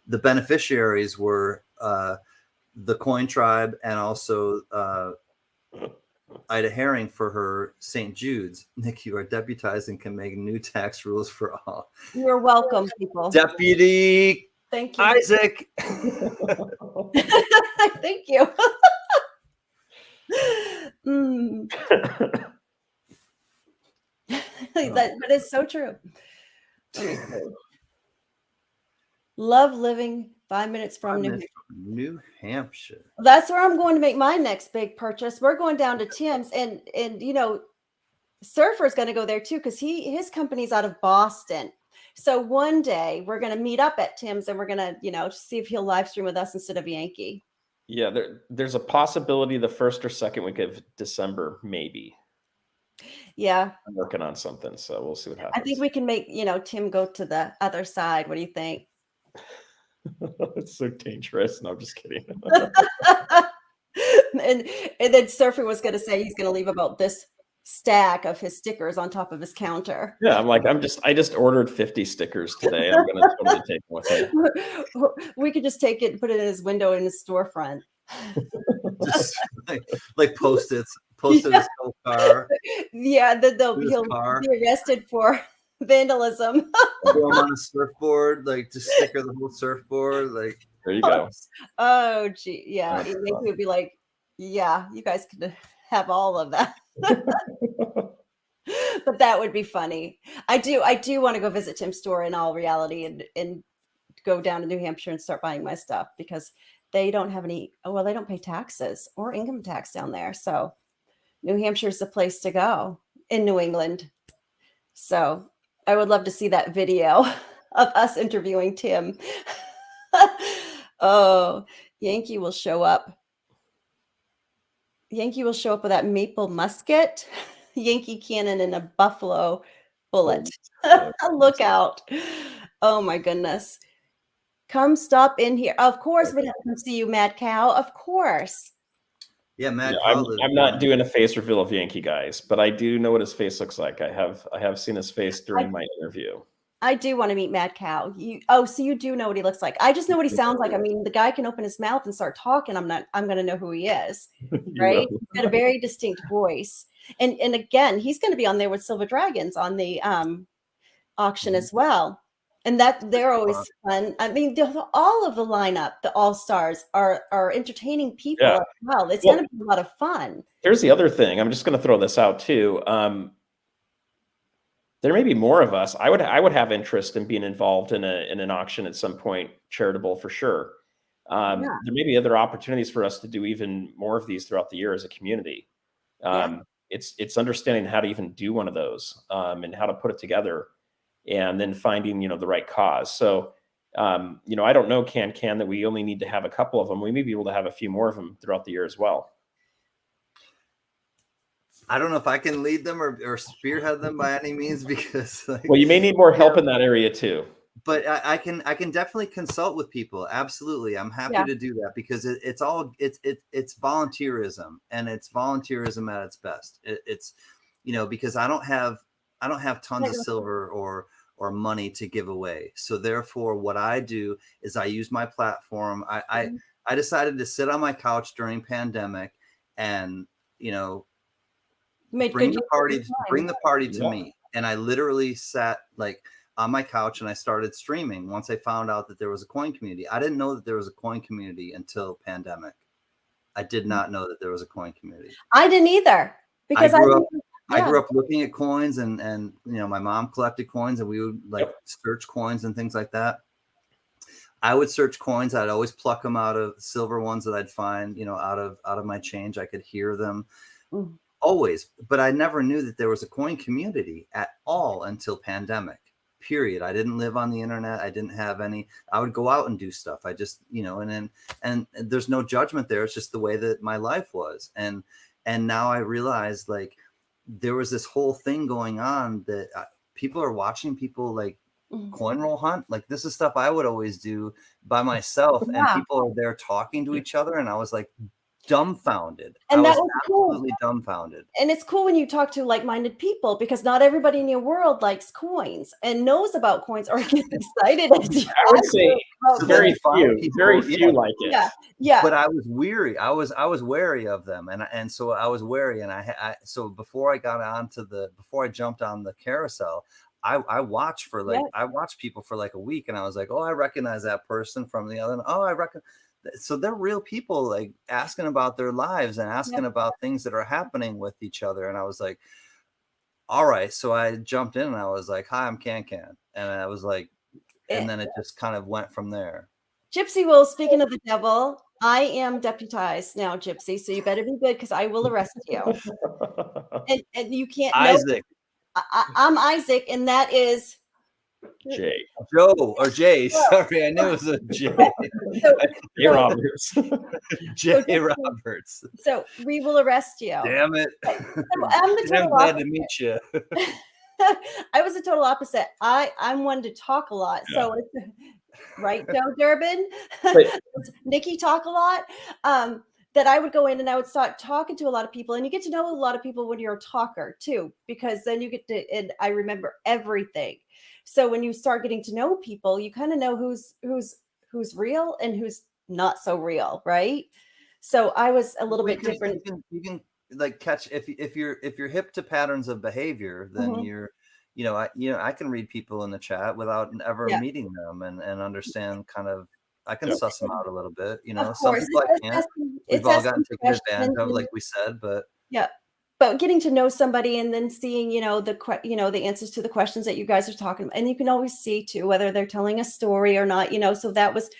the beneficiaries were the Coin Tribe and also Ida Herring for her St. Jude's. Nick, you are deputized and can make new tax rules for all. You're welcome, people. Deputy Thank you. Isaac. Thank you. That is so true. Love living 5 minutes from New Hampshire. That's where I'm going to make my next big purchase. We're going down to Tim's, and Surfer's going to go there too, because his company's out of Boston. So one day we're going to meet up at Tim's, and we're going to see if he'll live stream with us instead of Yankee. Yeah, there's a possibility the first or second week of December, maybe. Yeah, I'm working on something, so we'll see what happens. I think we can make Tim go to the other side. What do you think? It's so dangerous. No, I'm just kidding. and then Surfer was going to say he's going to leave about this stack of his stickers on top of his counter. Yeah, I'm like, I just ordered 50 stickers today. I'm going to totally take them with me. We could just take it and put it in his window in his storefront. Just like post-its his whole car. Yeah, he'll be arrested for vandalism. Go on a surfboard, like just sticker the whole surfboard. Like, there you go. Oh, gee, yeah. He would be like, yeah, you guys could have all of that. But that would be funny. I do want to go visit Tim's store in all reality and go down to New Hampshire and start buying my stuff, because they don't have they don't pay taxes or income tax down there. So New Hampshire is the place to go. in New England. So I would love to see that video of us interviewing Tim. Oh, Yankee will show up. Yankee will show up with that maple musket, Yankee cannon, and a buffalo bullet. Look out. Oh my goodness. Come stop in here. Of course, we'd have to come see you, Mad Cow. Of course. Yeah, Mad I'm Cow. not doing a face reveal of Yankee, guys, but I do know what his face looks like. I have seen his face during my interview. I do want to meet Mad Cow. So you do know what he looks like. I just know what he sounds like. I mean, the guy can open his mouth and start talking. I'm going to know who he is, right? He's got a very distinct voice. And again, he's going to be on there with Silver Dragons on the auction as well. And they're always fun. I mean, all of the lineup, the all-stars are entertaining people as well. It's going to be a lot of fun. Here's the other thing. I'm just going to throw this out too. There may be more of us. I would have interest in being involved in an auction at some point, charitable for sure. There may be other opportunities for us to do even more of these throughout the year as a community. It's understanding how to even do one of those and how to put it together, and then finding the right cause. So I don't know, CanCan, that we only need to have a couple of them. We may be able to have a few more of them throughout the year as well. I don't know if I can lead them or spearhead them by any means, because well, you may need more help in that area too. But I can definitely consult with people. Absolutely, I'm happy to do that, because it's volunteerism, and it's volunteerism at its best. It's because I don't have tons of silver or money to give away. So therefore, what I do is I use my platform. I decided to sit on my couch during pandemic and bring the party to me. And I literally sat like on my couch and I started streaming once I found out that there was a coin community. I didn't know that there was a coin community until pandemic. I did not know that there was a coin community. I didn't either, because I grew up looking at coins, and my mom collected coins, and we would search coins and things like that. I would search coins. I'd always pluck them out of silver ones that I'd find, out of my change. I could hear them. Always, but I never knew that there was a coin community at all until pandemic, period. I didn't live on the internet. I didn't have any. I would go out and do stuff. I just, and there's no judgment there. It's just the way that my life was. And now I realized, like, there was this whole thing going on that people are watching people like coin roll hunt. Like, this is stuff I would always do by myself, and people are there talking to each other. And I was like, dumbfounded. And I was absolutely dumbfounded. And it's cool when you talk to like-minded people, because not everybody in your world likes coins and knows about coins or gets excited. I would say very few like it. Yeah. But I was weary. I was wary of them, and so I was wary. And so before I jumped on the carousel, I watched I watched people for like a week, and I was like, oh, I recognize that person from the other. Oh, I reckon. So they're real people, like, asking about their lives and asking about things that are happening with each other. And I was like, all right. So I jumped in and I was like, hi, I'm CanCan. And I was like, and then it just kind of went from there. Gypsy, well, speaking of the devil, I am deputized now, Gypsy. So you better be good, because I will arrest you. and you can't. Isaac. I'm Isaac, and that is Joe or Jay. Sorry, I knew it was a J. Jay Roberts. Jay Roberts. So we will arrest you. Damn it. So I'm glad to meet you. I was the total opposite. I'm one to talk a lot. So right, Joe Durbin? Nikki talk a lot. That I would go in and I would start talking to a lot of people, and you get to know a lot of people when you're a talker too, because then you get to, and I remember everything. So when you start getting to know people, you kind of know who's real and who's not so real, right? So I was a little bit different. You can like catch if you're hip to patterns of behavior, then you're, I can read people in the chat without ever meeting them and understand kind of. I can suss them out a little bit, some people I can't. We've all gotten taken advantage of, like we said, but but getting to know somebody and then seeing, the answers to the questions that you guys are talking about, and you can always see too whether they're telling a story or not, so that was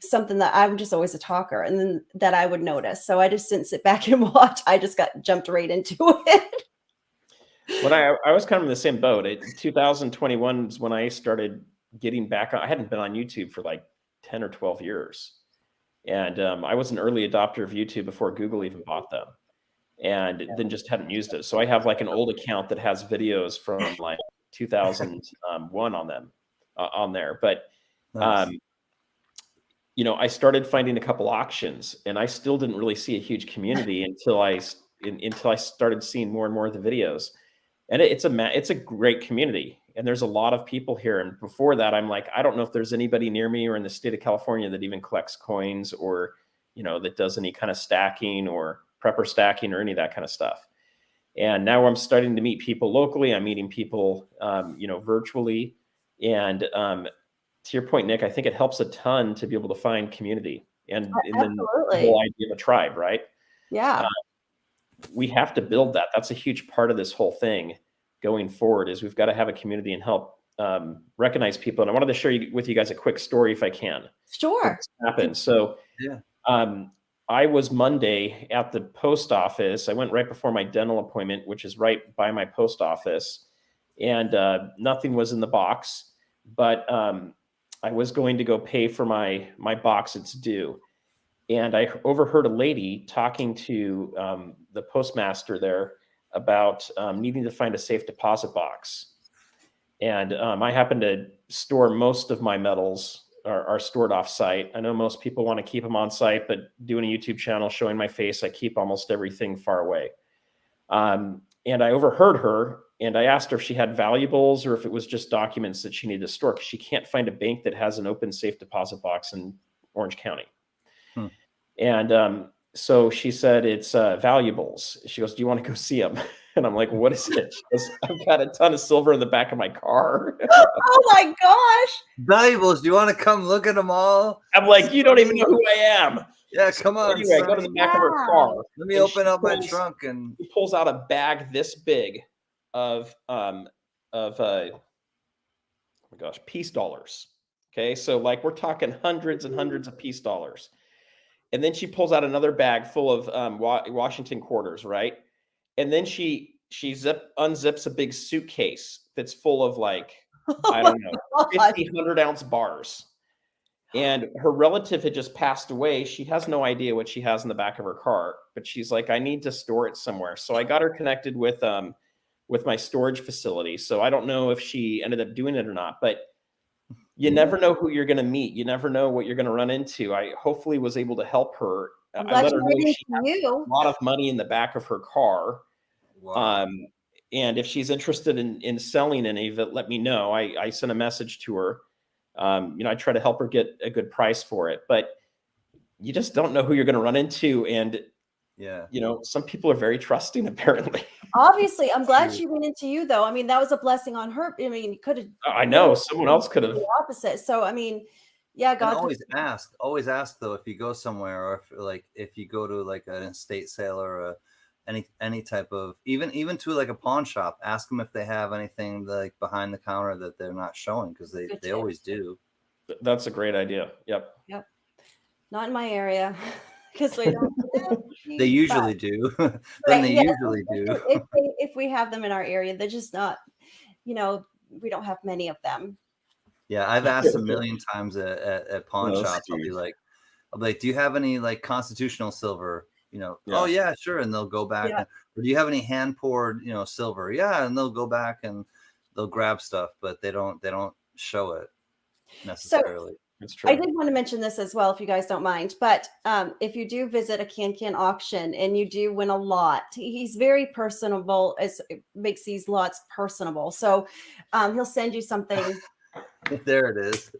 something that I'm just always a talker, and then that I would notice. So I just didn't sit back and watch. I just jumped right into it. When I was kind of in the same boat. 2021 was when I started getting back on. I hadn't been on YouTube for like 10 or 12 years. And I was an early adopter of YouTube before Google even bought them, and then just hadn't used it. So I have like an old account that has videos from like 2001 on them, on there. But Nice. you know, I started finding a couple auctions, and I still didn't really see a huge community until I started seeing more and more of the videos. And it's a great community, and there's a lot of people here. And before that, I'm like, I don't know if there's anybody near me or in the state of California that even collects coins, or, you know, that does any kind of stacking or prepper stacking or any of that kind of stuff. And now I'm starting to meet people locally. I'm meeting people, you know, virtually. And to your point, Nick, I think it helps a ton to be able to find community, and then the whole idea of a tribe, right? Yeah. We have to build that. That's a huge part of this whole thing going forward, is we've got to have a community and help recognize people. And I wanted to share with you guys a quick story if I can. Sure. Happened. So Yeah. I was Monday at the post office. I went right before my dental appointment, which is right by my post office, and nothing was in the box, but I was going to go pay for my box. It's due. And I overheard a lady talking to the postmaster there about needing to find a safe deposit box. And I happen to store most of my metals are stored off site. I know most people want to keep them on site, but doing a YouTube channel showing my face, I keep almost everything far away. And I overheard her, and I asked her if she had valuables or if it was just documents that she needed to store, because she can't find a bank that has an open safe deposit box in Orange County. And so she said, it's valuables. She goes, do you want to go see them? And I'm like, what is it? She goes, I've got a ton of silver in the back of my car. Oh my gosh. Valuables. Do you want to come look at them all? I'm like, you don't even know who I am. Yeah, come on. Anyway, I go to the back of her car. Let me open up my trunk, and she pulls out a bag this big of oh my gosh, peace dollars. Okay, so like we're talking hundreds and hundreds of peace dollars. And then she pulls out another bag full of Washington quarters, right? And then she unzips a big suitcase that's full of like, I don't know, 50, 100-ounce bars. And her relative had just passed away. She has no idea what she has in the back of her car, but she's like, I need to store it somewhere. So I got her connected with my storage facility. So I don't know if she ended up doing it or not, but you never know who you're going to meet. You never know what you're going to run into. I hopefully was able to help her. I let her know she has a lot of money in the back of her car. Wow. And if she's interested in selling any of it, let me know. I sent a message to her. You know, I try to help her get a good price for it, but you just don't know who you're going to run into. And yeah, you know, some people are very trusting, apparently. Obviously, I'm glad she went into you, though. I mean, that was a blessing on her. I mean, you could have. I know someone else could have. The opposite. So, I mean, yeah, God. Always ask though, if you go somewhere, or if you go to like an estate sale or any type of even to like a pawn shop, ask them if they have anything like behind the counter that they're not showing, because they always do. That's a great idea. Yep. Not in my area. Because they don't. They usually do. Usually do. If we have them in our area, they're just not. You know, we don't have many of them. Yeah, I've asked a million times at pawn shops. I'll be like, do you have any like constitutional silver? You know, oh yeah, sure, and they'll go back. Or do you have any hand poured, you know, silver? Yeah, and they'll go back and they'll grab stuff, but they don't show it necessarily. So, I did want to mention this as well, if you guys don't mind, but if you do visit a CanCan auction and you do win a lot, he's very personable, makes these lots personable. So he'll send you something. There it is.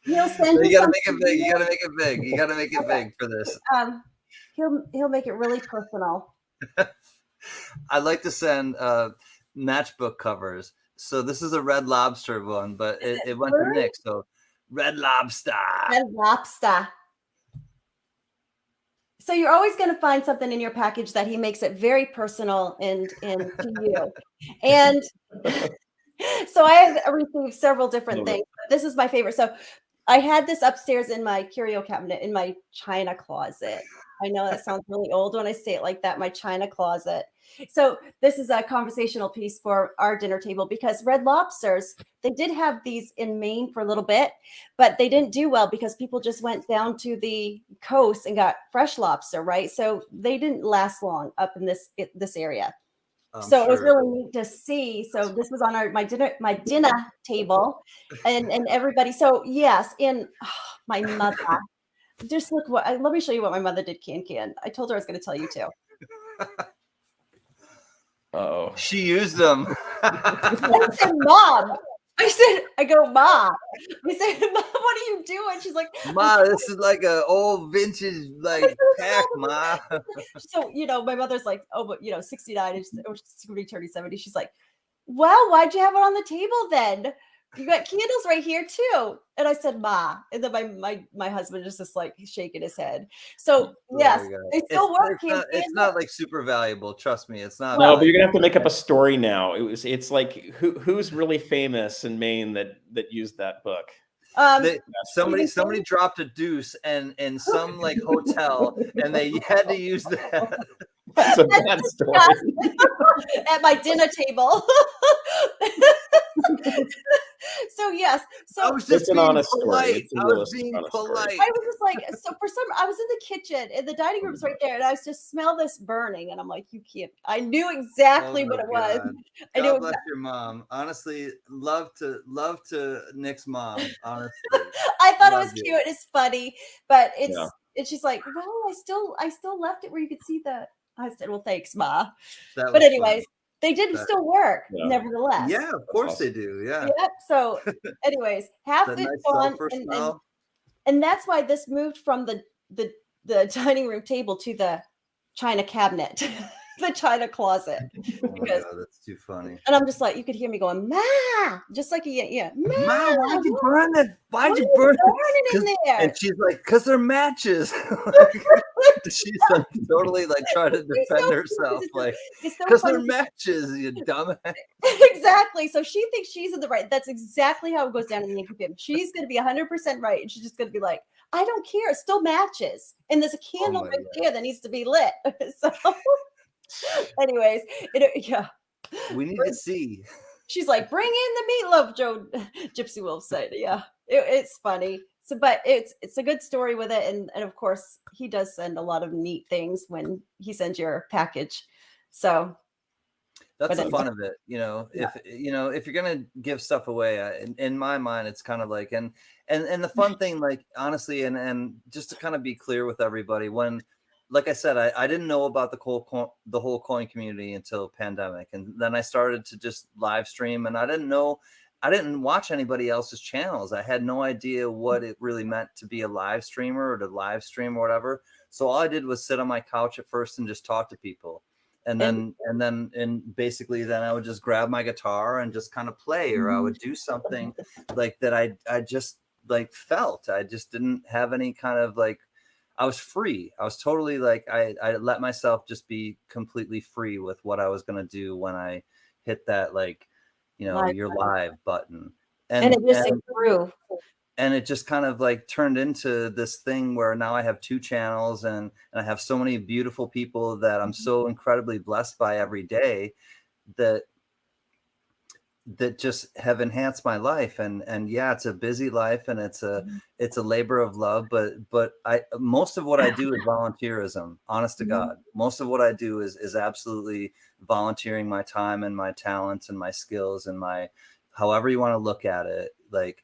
He'll send you gotta make it big. You gotta make it big. You gotta make it big for this. He'll make it really personal. I'd like to send matchbook covers. So this is a Red Lobster one, but it went to Nick. So Red Lobster. Red Lobster. So you're always going to find something in your package that he makes it very personal and to you. And so I have received several different things. This is my favorite. So I had this upstairs in my curio cabinet in my china closet. I know that sounds really old when I say it like that, my china closet. So this is a conversational piece for our dinner table because Red Lobsters, they did have these in Maine for a little bit, but they didn't do well because people just went down to the coast and got fresh lobster, right? So they didn't last long up in this area. So it was really neat to see. So this was on my dinner table, and everybody. So yes, my mother. Just look let me show you what my mother did. CanCan. I told her I was going to tell you too. Oh, she used them. I said, Mom. I go, Ma. I said, Mom, what are you doing? She's like, Ma, this is like an old vintage like pack, Ma. So, my mother's like, oh, but 69 or she's going to be turning 70. She's like, well, why'd you have it on the table then? You got candles right here too. And I said, Ma. And then my husband is just like shaking his head. So yes, they still work. It's not like super valuable. Trust me, it's not. No, but you're gonna have to make up a story now. It's like who's really famous in Maine that used that book? Somebody dropped a deuce and in some like hotel, and they had to use that. That's a bad story. At my dinner table. So yes, I was just being honest polite. story. I was being polite. I was just like, I was in the kitchen and the dining room's right there, and I was just smell this burning, and I'm like, you can't. I knew exactly what it was. I knew. God bless your mom. Honestly, love to Nick's mom. Honestly, I thought it was cute. It's funny, but it's. And she's like, well, I still left it where you could see the. I said, well, thanks, Ma. But anyways. They did still work, nevertheless. Yeah, of course they do. Yeah. Yep. So, anyways, half the nice fun, and that's why this moved from the dining room table to the china cabinet, the china closet. Oh my God, that's too funny. And I'm just like, you could hear me going, Ma, just like Ma, why'd you burn it? Why'd you burn it in there? And she's like, because they're matches. She's like, totally like trying to defend herself, like because they're matches, you dumbass. Exactly. So she thinks she's in the right. That's exactly how it goes down in the Yankee film. She's going to be 100% right, and she's just going to be like, I don't care. It still matches, and there's a candle right there that needs to be lit. So, anyways, we need to see. She's like, bring in the meatloaf, Gypsy Wolf said. Yeah, it's funny. So, but it's a good story with it, and of course he does send a lot of neat things when he sends your package. So that's the fun of it, if you're gonna give stuff away, in my mind, it's kind of like and the fun thing, like honestly, and just to kind of be clear with everybody, when, like I said, I didn't know about the whole coin community until pandemic, and then I started to just live stream, and I didn't watch anybody else's channels. I had no idea what it really meant to be a live streamer or to live stream or whatever. So all I did was sit on my couch at first and just talk to people. And then basically then I would just grab my guitar and just kind of play, or I would do something like that. I just like felt, I just didn't have any kind of like, I was free. I was totally like, I let myself just be completely free with what I was going to do when I hit that, like, your live button. And it just grew. And it just kind of like turned into this thing where now I have 2 channels, and I have so many beautiful people that I'm so incredibly blessed by every day that just have enhanced my life. And yeah, it's a busy life, and it's a labor of love, but most of what I do is volunteerism, honest to God. Most of what I do is absolutely volunteering my time and my talents and my skills and my, however you want to look at it. Like,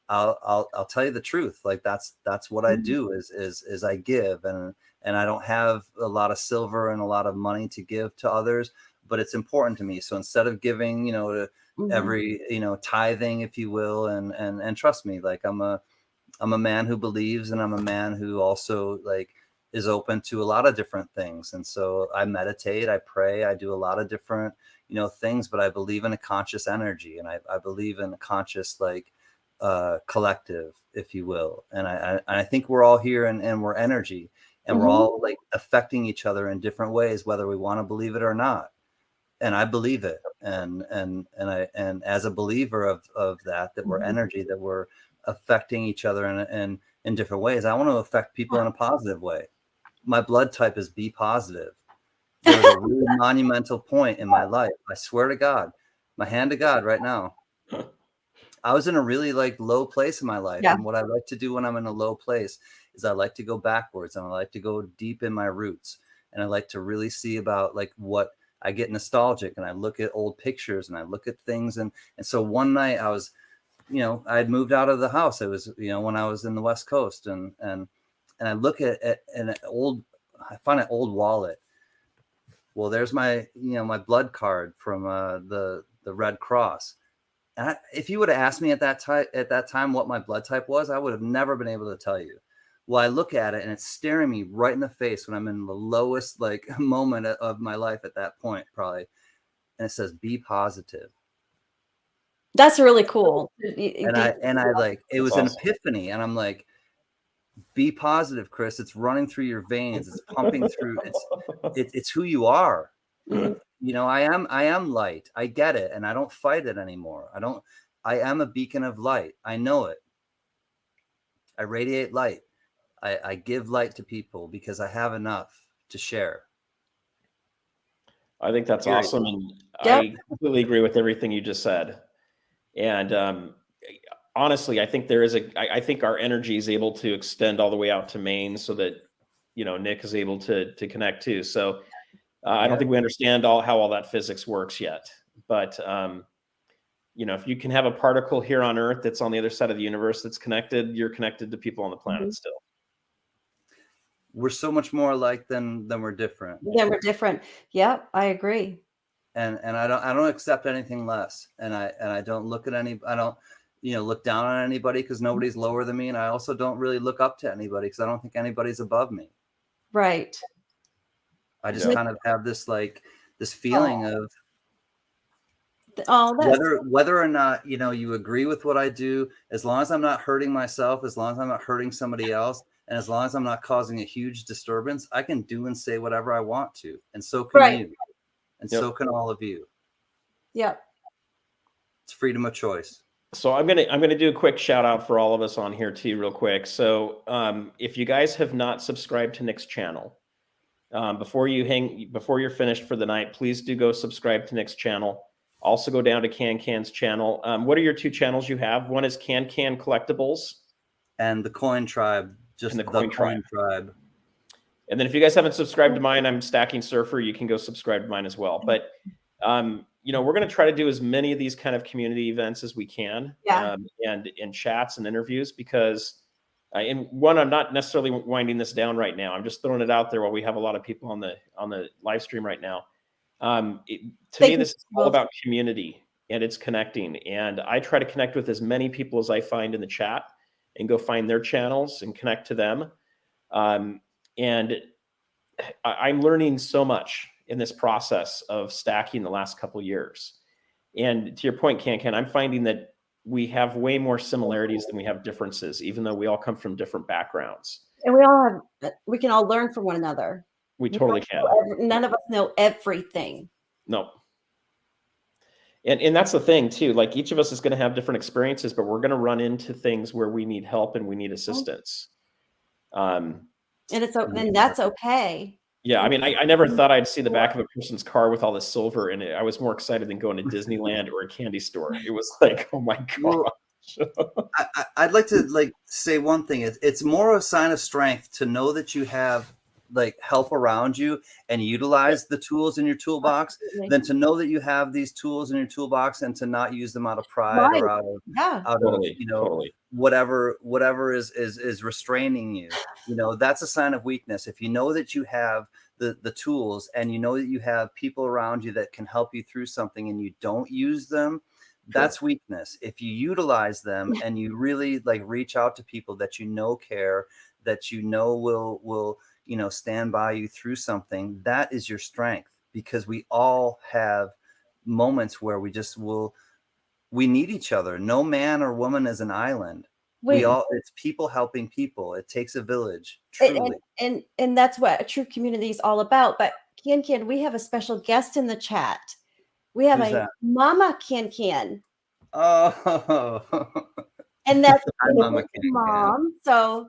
I'll tell you the truth. Like that's what I do is I give, and I don't have a lot of silver and a lot of money to give to others, but it's important to me. So instead of giving, to every, tithing, if you will, and trust me, like I'm a man who believes, and I'm a man who also like is open to a lot of different things. And so I meditate, I pray, I do a lot of different, things, but I believe in a conscious energy, and I believe in a conscious, like, collective, if you will. And I think we're all here, and we're energy, and we're all like affecting each other in different ways, whether we want to believe it or not. And I believe it. And as a believer of that we're energy, that we're affecting each other in different ways. I want to affect people in a positive way. My blood type is B positive. There was a really monumental point in my life. I swear to God, my hand to God right now. I was in a really like low place in my life. Yeah. And what I like to do when I'm in a low place is I like to go backwards and I like to go deep in my roots. And I like to really see about like what I get nostalgic and I look at old pictures and I look at things. And so one night I was, you know, I had moved out of the house. It was, you know, when I was in the West Coast and I look at an old, I find an old wallet. Well, there's my, you know, my blood card from the Red Cross. And if you would have asked me at that time what my blood type was, I would have never been able to tell you. Well, I look at it and it's staring me right in the face when I'm in the lowest like moment of my life at that point, probably. And it says be positive. That's really cool. And I like, it was That's an epiphany. And I'm like, be positive, Chris. It's running through your veins. It's pumping through. It's who you are. Mhm. You know, I am light. I get it. And I don't fight it anymore. I am a beacon of light. I know it. I radiate light. I give light to people because I have enough to share. I think that's Period. awesome. And Yep. I completely agree with everything you just said. And honestly, I think I think our energy is able to extend all the way out to Maine so that, you know, Nick is able to connect too. So I don't think we understand how all that physics works yet, but you know, if you can have a particle here on Earth that's on the other side of the universe that's connected, you're connected to people on the planet still. We're so much more alike than we're different. Then we're different. Yep, I agree. And I don't accept anything less. And I don't look at I don't, you know, look down on anybody because nobody's lower than me. And I also don't really look up to anybody because I don't think anybody's above me. Right. I just kind of have this like this feeling of whether or not, you know, you agree with what I do, as long as I'm not hurting myself, as long as I'm not hurting somebody else, and as long as I'm not causing a huge disturbance, I can do and say whatever I want to. And so can you. And so can all of you. Yep. It's freedom of choice. So I'm gonna do a quick shout out for all of us on here too, real quick. So if you guys have not subscribed to Nick's channel, before you're finished for the night, please do go subscribe to Nick's channel. Also go down to CanCan's channel. What are your two channels you have? One is CanCan Collectibles. And the Coin Tribe, just the Coin Tribe. And then if you guys haven't subscribed to mine, I'm Stacking Surfer. You can go subscribe to mine as well. But you know, we're going to try to do as many of these kind of community events as we can, and chats and interviews, because and one, I'm not necessarily winding this down right now. I'm just throwing it out there while we have a lot of people on the live stream right now. To me, this is all about community, and it's connecting. And I try to connect with as many people as I find in the chat and go find their channels and connect to them. And I'm learning so much in this process of stacking the last couple of years. And to your point, CanCan, I'm finding that we have way more similarities than we have differences, even though we all come from different backgrounds. And we can all learn from one another. We totally can. None of us know everything. No. And that's the thing too. Like, each of us is going to have different experiences, but we're going to run into things where we need help and we need assistance. And that's okay. Yeah, I mean, I never thought I'd see the back of a person's car with all this silver in it. I was more excited than going to Disneyland or a candy store. It was like, oh my gosh. I'd like to say one thing. It's more a sign of strength to know that you have like help around you and utilize the tools in your toolbox than to know that you have these tools in your toolbox and to not use them out of pride or out of you know, whatever is restraining you. You know, that's a sign of weakness. If you know that you have the tools and you know that you have people around you that can help you through something and you don't use them, that's weakness. If you utilize them and you really like reach out to people that you know care, that you know will you know, stand by you through something, that is your strength, because we all have moments where we need each other. No man or woman is an island. It's people helping people. It takes a village, truly. And that's what a true community is all about. But CanCan, we have a special guest in the chat. We have Mama CanCan. Oh. And that's Hi, Mama Nick's CanCan. mom. So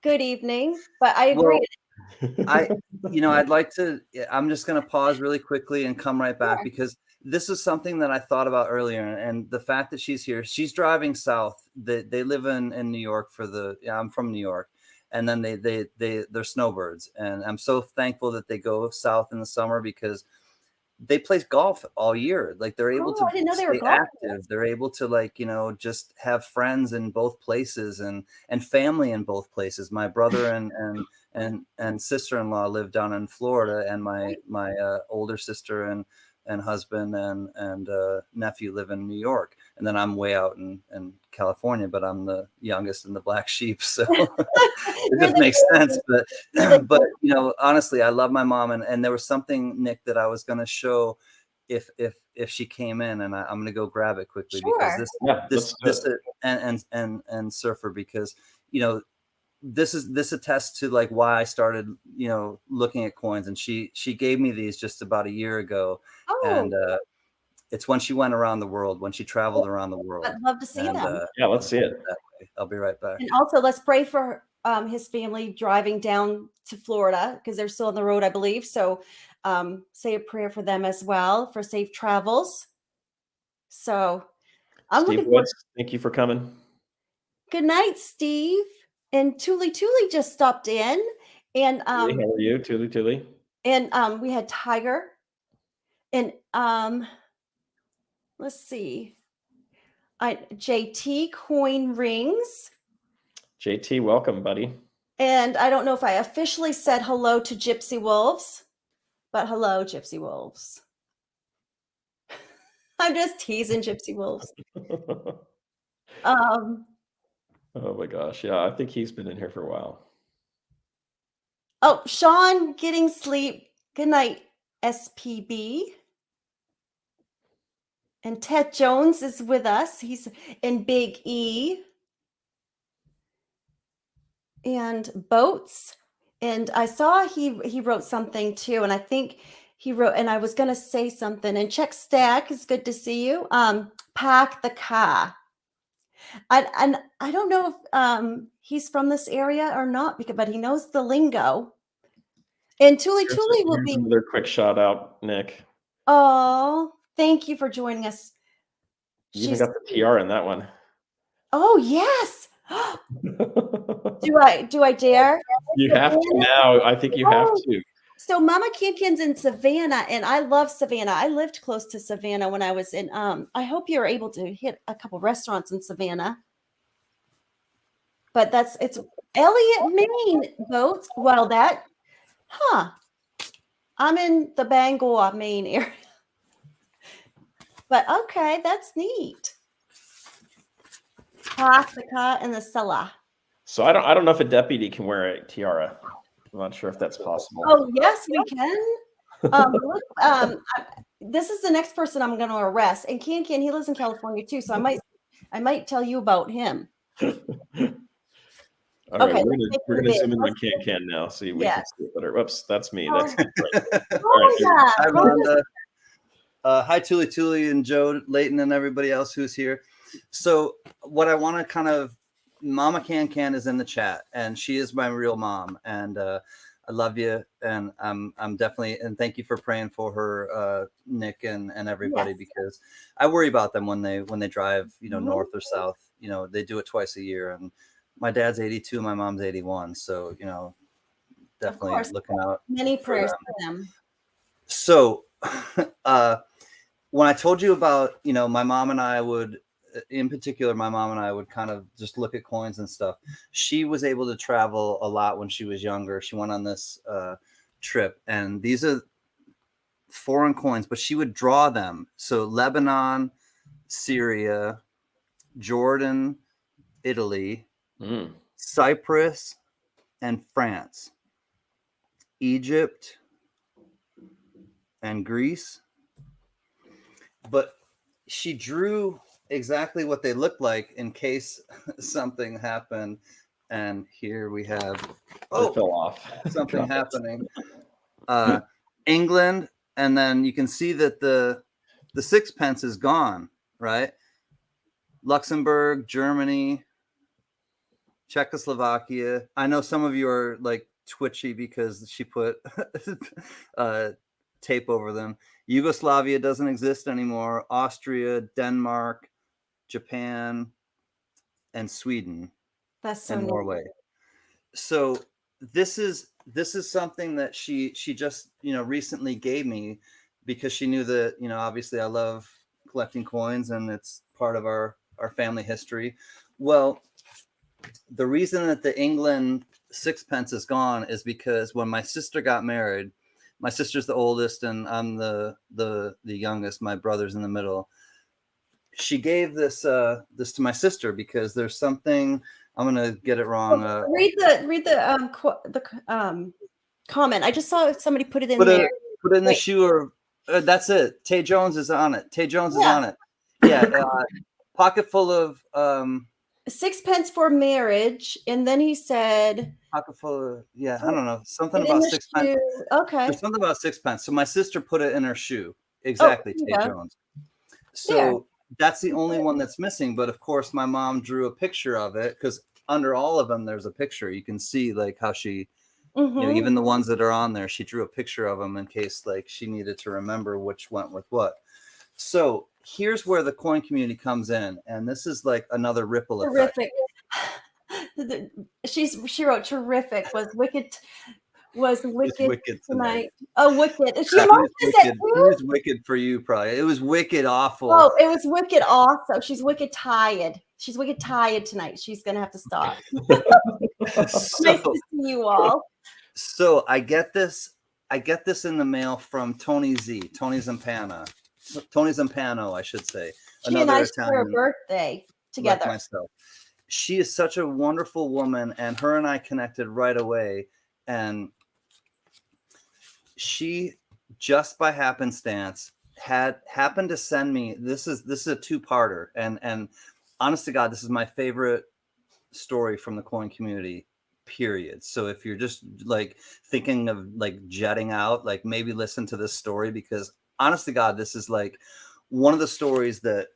good evening. But I agree. I'd like to, I'm just going to pause really quickly and come right back Sure. because this is something that I thought about earlier. And the fact that she's here, she's driving south. They live in New York I'm from New York. And then they're snowbirds. And I'm so thankful that they go south in the summer because they play golf all year. Like they're able to I didn't know they were stay golfers. active. They're able to just have friends in both places and family in both places. My brother and sister-in-law live down in Florida, and my older sister and husband and nephew live in New York. And then I'm way out in California, but I'm the youngest and the black sheep. So it just makes sense. But honestly, I love my mom. And there was something, Nick, that I was going to show if she came in, and I'm going to go grab it quickly because this and Sufer, because, this attests to like why I started, looking at coins. And she gave me these just about a year ago. And it's when she went around the world, when she traveled around the world. I'd love to see them. Yeah, let's see it. I'll be right back. And also, let's pray for his family driving down to Florida because they're still on the road, I believe. So say a prayer for them as well for safe travels. So I'm Steve looking Woods, thank you for coming. Good night, Steve. And Tuli just stopped in. And Hey, how are you, Tuli? And we had Tiger. And let's see. JT Coin Rings. JT, welcome, buddy. And I don't know if I officially said hello to Gypsy Wolves, but hello, Gypsy Wolves. I'm just teasing Gypsy Wolves. Oh my gosh. Yeah, I think he's been in here for a while. Oh, Sean getting sleep. Good night, SPB. And Ted Jones is with us. He's in Big E. And Boats. And I saw he wrote something too. And I think he wrote, and I was going to say something. And Check Stack, it's good to see you. Pack the car. And I don't know if he's from this area or not, but he knows the lingo. And Tuli will be another quick shout out, Nick. Oh, thank you for joining us. You even got the TR in that one. Oh yes. Do I dare? You have to now. I think you have to. So Mama CanCan's in Savannah, and I love Savannah. I lived close to Savannah when I was in. I hope you're able to hit a couple restaurants in Savannah. But it's Elliott, Maine, Boats. Well, I'm in the Bangor, Maine area. But okay, that's neat. Classica and the cellar. So I don't know if a deputy can wear a tiara. I'm not sure if that's possible. Oh yes, we can. This is the next person I'm going to arrest, and CanCan, he lives in California too, so I might tell you about him. All right, we're gonna zoom in on CanCan now. See, we can see it better. Whoops, that's me. That's right. Hi, Rhonda. Hi, Tuli and Joe, Leighton, and everybody else who's here. So what I want to kind of, Mama CanCan is in the chat, and she is my real mom, and I love you, and I'm definitely, and thank you for praying for her, Nick and everybody, because I worry about them when they drive, north or south. They do it twice a year, and my dad's 82, my mom's 81, so definitely looking out. Many prayers for them. So when I told you about, my mom and I would, in particular, my mom and I would kind of just look at coins and stuff. She was able to travel a lot when she was younger. She went on this trip, and these are foreign coins, but she would draw them. So Lebanon, Syria, Jordan, Italy, Cyprus, and France, Egypt, and Greece. But she drew exactly what they looked like in case something happened. And here we have it fell off. Something happening. England, and then you can see that the sixpence is gone, right? Luxembourg, Germany, Czechoslovakia. I know some of you are like twitchy because she put tape over them. Yugoslavia doesn't exist anymore. Austria, Denmark, Japan, and Sweden, That's so and neat. Norway. So this is something that she just recently gave me because she knew that obviously I love collecting coins and it's part of our family history. Well, the reason that the England sixpence is gone is because when my sister got married, my sister's the oldest and I'm the youngest, my brother's in the middle. She gave this to my sister because there's something, I'm gonna get it wrong. Read the comment. I just saw somebody put it in Put there. it in the shoe, or that's it. Tay Jones is on it. Tay Jones is Yeah. on it. Yeah, pocket full of sixpence for marriage, and then he said pocket full of, yeah, I don't know, something put it in about the sixpence. shoe. Okay. There's something about sixpence. So my sister put it in her shoe. Exactly, Oh, Tay yeah. Jones. So that's the only one that's missing. But of course, my mom drew a picture of it because under all of them, there's a picture. You can see like how she, even the ones that are on there, she drew a picture of them in case like she needed to remember which went with what. So here's where the coin community comes in, and this is like another ripple effect. Terrific. She wrote terrific. Was wicked tonight. Oh, wicked. She It was wicked for you, probably. It was wicked awful. Oh, it was wicked awesome. She's wicked tired. She's wicked tired tonight. She's gonna have to stop. Nice to see you all. So I get this in the mail from Tony Zampano, I should say. She and I share a birthday together. Like myself. She is such a wonderful woman, and her and I connected right away. And she, just by happenstance, happened to send me, this is a two-parter, and honest to God, this is my favorite story from the coin community, period. So if you're just like thinking of like jetting out, like maybe listen to this story, because honest to God, this is like one of the stories that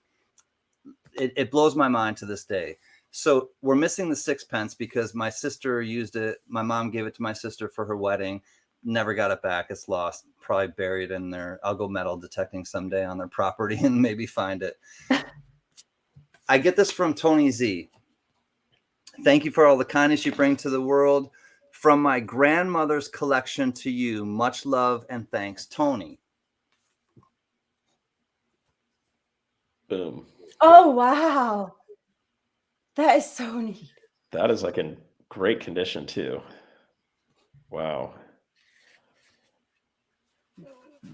it blows my mind to this day. So we're missing the sixpence because my sister used it. My mom gave it to my sister for her wedding. Never got it back. It's lost, probably buried in there. I'll go metal detecting someday on their property and maybe find it. I get this from Tony Z. Thank you for all the kindness you bring to the world. From my grandmother's collection to you, much love and thanks, Tony. Boom. Oh, wow. That is so neat. That is like in great condition too. Wow.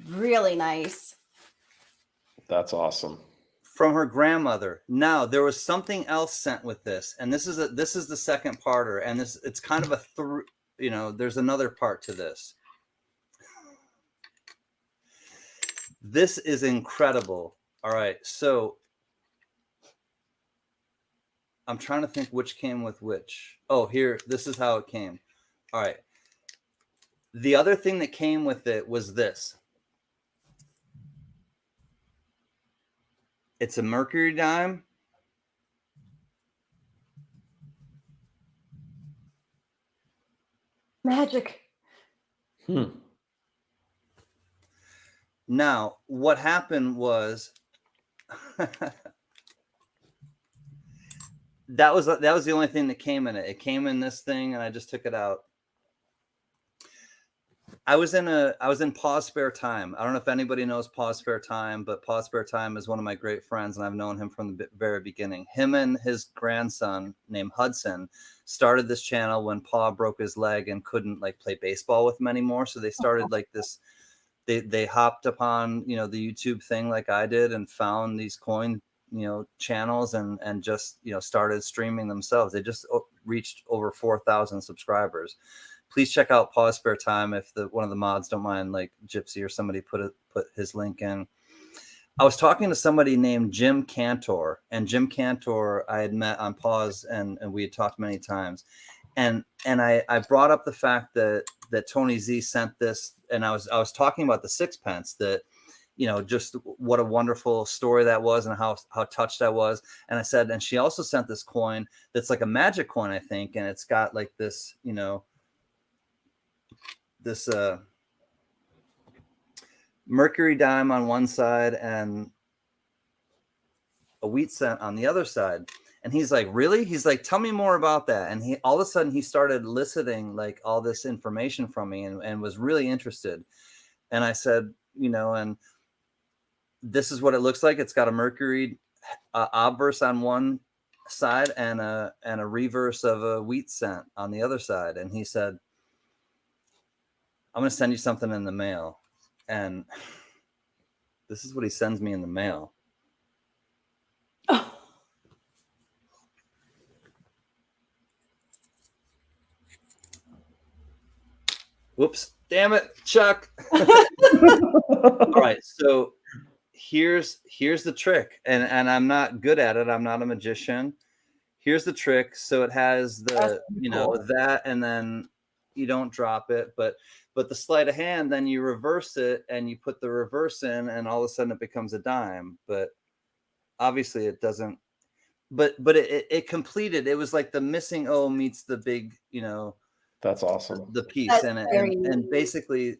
Really nice. That's awesome. From her grandmother. Now there was something else sent with this, and this is the second parter, and it's kind of a there's another part to this. This is incredible. All right, so I'm trying to think which came with which. Oh, here, this is how it came. All right. The other thing that came with it was this. It's a mercury dime. Magic. Now, what happened was that was the only thing that came in it. It came in this thing, and I just took it out. I was in Pa's Spare Time. I don't know if anybody knows Pa's Spare Time, but Pa's Spare Time is one of my great friends, and I've known him from the very beginning. Him and his grandson named Hudson started this channel when Pa broke his leg and couldn't like play baseball with him anymore. So they started like this. They hopped upon the YouTube thing like I did and found these coin channels and just started streaming themselves. They just reached over 4,000 subscribers. Please check out Pa's Spare Time if one of the mods don't mind, like Gypsy or somebody put his link in. I was talking to somebody named Jim Cantor, and Jim Cantor I had met on Pa's and we had talked many times. And I brought up the fact that Tony Z sent this, and I was talking about the sixpence, that you know, just what a wonderful story that was and how touched I was. And I said, and she also sent this coin that's like a magic coin, I think. And it's got like this, you know, this mercury dime on one side and a wheat cent on the other side. And he's like, really? He's like, tell me more about that. And he all of a sudden he started eliciting like all this information from me and was really interested. And I said, you know, and this is what it looks like. It's got a mercury obverse on one side and a reverse of a wheat cent on the other side. And he said, I'm going to send you something in the mail. And this is what he sends me in the mail. Oh. Whoops. Damn it, Chuck. All right. So here's the trick. And I'm not good at it. I'm not a magician. Here's the trick. So it has the, you know, that, and then you don't drop it, but the sleight of hand, then you reverse it and you put the reverse in and all of a sudden it becomes a dime. But obviously it doesn't, but it completed. It was like the missing O meets the big, you know, that's awesome. The piece. That's and basically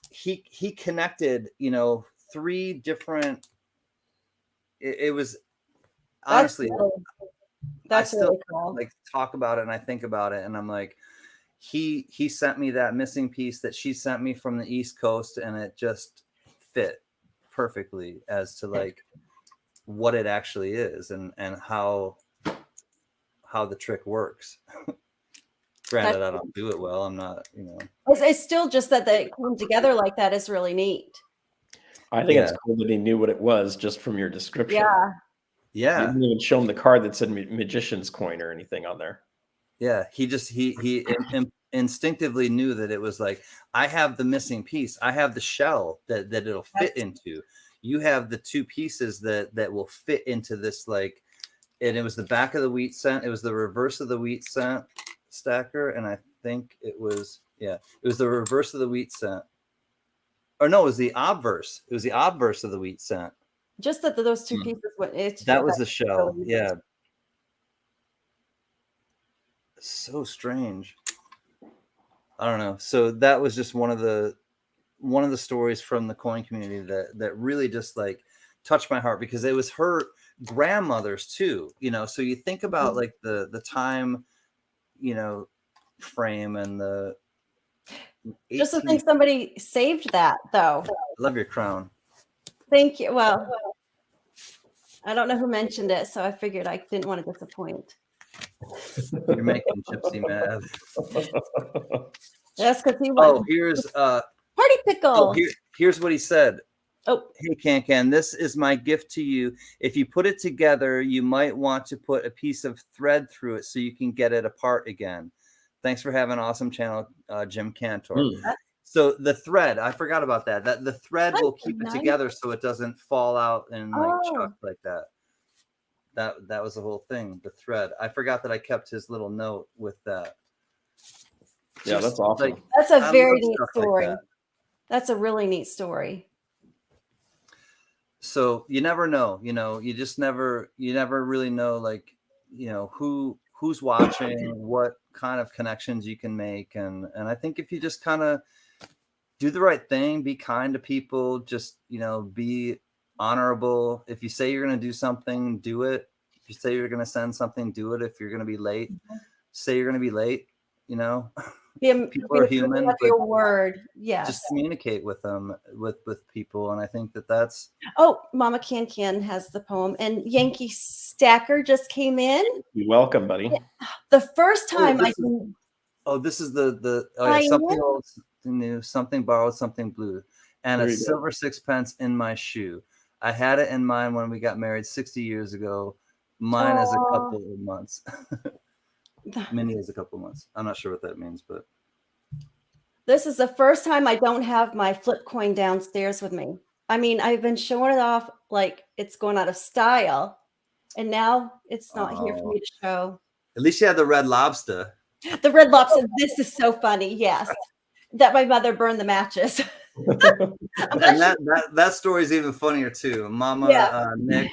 he connected, you know, 3 different, it was honestly, that's I still really cool. like talk about it and I think about it and I'm like, he sent me that missing piece that she sent me from the East Coast and it just fit perfectly as to like what it actually is and how the trick works. Granted, I don't do it well. I'm not, you know. It's still just that they come together like that is really neat. I think it's cool that he knew what it was just from your description. Yeah. Yeah. You didn't even show him the card that said magician's coin or anything on there. Yeah. He just, he instinctively knew that it was like, I have the missing piece. I have the shell that it'll fit into. You have the 2 pieces that will fit into this, like, and it was the back of the wheat cent. It was the reverse of the wheat cent stacker. And I think it was, it was the reverse of the wheat cent. Or no, it was the obverse. It was the obverse of the wheat cent. Just that those 2 pieces. That was the shell. Yeah. So strange. I don't know. So that was just one of the stories from the coin community that really just like touched my heart because it was her grandmother's too, you know. So you think about like the time, you know, frame and the just to think somebody saved that though. I love your crown. Thank you. Well, I don't know who mentioned it, so I figured I didn't want to disappoint. You're making Gypsy mad. That's because he won. Oh, here's Party Pickle. Oh, here's what he said. Oh, hey, CanCan, this is my gift to you. If you put it together, you might want to put a piece of thread through it so you can get it apart again. Thanks for having an awesome channel, Jim Cantor. So the thread, I forgot about that. That the thread will keep it together so it doesn't fall out and like chuck like that. That was the whole thing. The thread. I forgot that I kept his little note with that. Yeah, that's awesome. Like, that's a very neat story. Like that's a really neat story. So you never know, you know, you never really know, like, you know, who's watching, what kind of connections you can make. And I think if you just kind of do the right thing, be kind to people, just, you know, be honorable. If you say you're going to do something, do it. If you say you're going to send something, do it. If you're going to be late, say you're going to be late, you know. People are human. Your word, yes. Just communicate with them, with people, and I think that's. Oh, Mama CanCan has the poem, and Yankee Stacker just came in. You're welcome, buddy. Yeah. The first time this is the something old, something new, something borrowed, something blue, and a silver 6pence in my shoe. I had it in mine when we got married 60 years ago. Mine is a couple of months. Minnie is a couple months. I'm not sure what that means, but this is the first time I don't have my flip coin downstairs with me. I mean, I've been showing it off like it's going out of style, and now it's not here for me to show. At least you had the Red Lobster. The Red Lobster. This is so funny. Yes, that my mother burned the matches. I'm glad And that story is even funnier too. Mama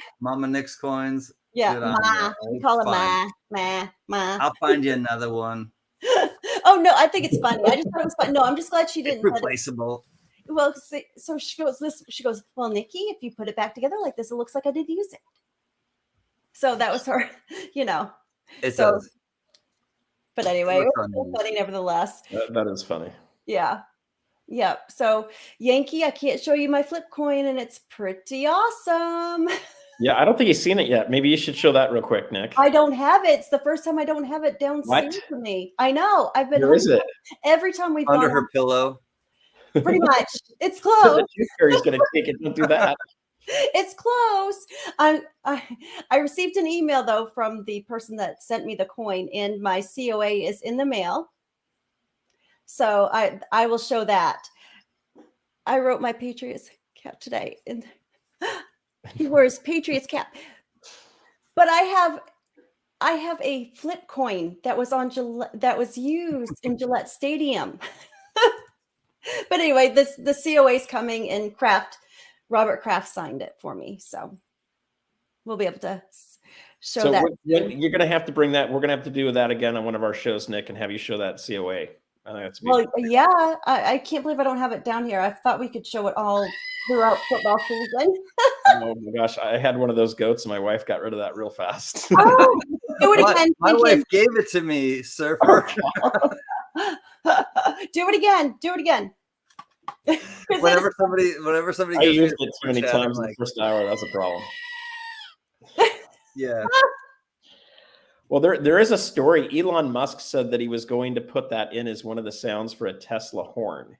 Nick's coins. yeah, Good on Ma. you. We call It's her fine. Ma. I'll find you another one. Oh no, I think it's funny. I just thought it was funny. No, I'm just glad she It's didn't let it. replaceable. Well, so she goes, well, Nikki, if you put it back together like this, it looks like I did use it. So that was her, It So, does. but anyway, it looks was so funny nevertheless. That is funny. Yeah. Yep. So Yankee, I can't show you my flip coin, and it's pretty awesome. Yeah, I don't think he's seen it yet. Maybe you should show that real quick, Nick. I don't have it. It's the first time I don't have it downstairs What? for me. I know. I've been Where is it? every time we've Under gone her pillow. pretty much. It's The close. tooth fairy's going to take it. Don't do that. It's close. I received an email though from the person that sent me the coin, and my COA is in the mail. So I will show that. I wrote my Patriots cap today, and he wears Patriots cap. But I have a flip coin that was on Gillette, that was used in Gillette Stadium. But anyway, the COA is coming, and Robert Kraft signed it for me, so we'll be able to show that. You're going to have to bring that. We're going to have to do that again on one of our shows, Nick, and have you show that COA. Well, yeah, I can't believe I don't have it down here. I thought we could show it all throughout football season. Oh my gosh, I had one of those goats, and my wife got rid of that real fast. Oh, do it again. My wife gave it to me, Surfer. Do it again. Do it again. whenever somebody I used it too many times in the first hour. That's a problem. Yeah. Well, there is a story. Elon Musk said that he was going to put that in as one of the sounds for a Tesla horn,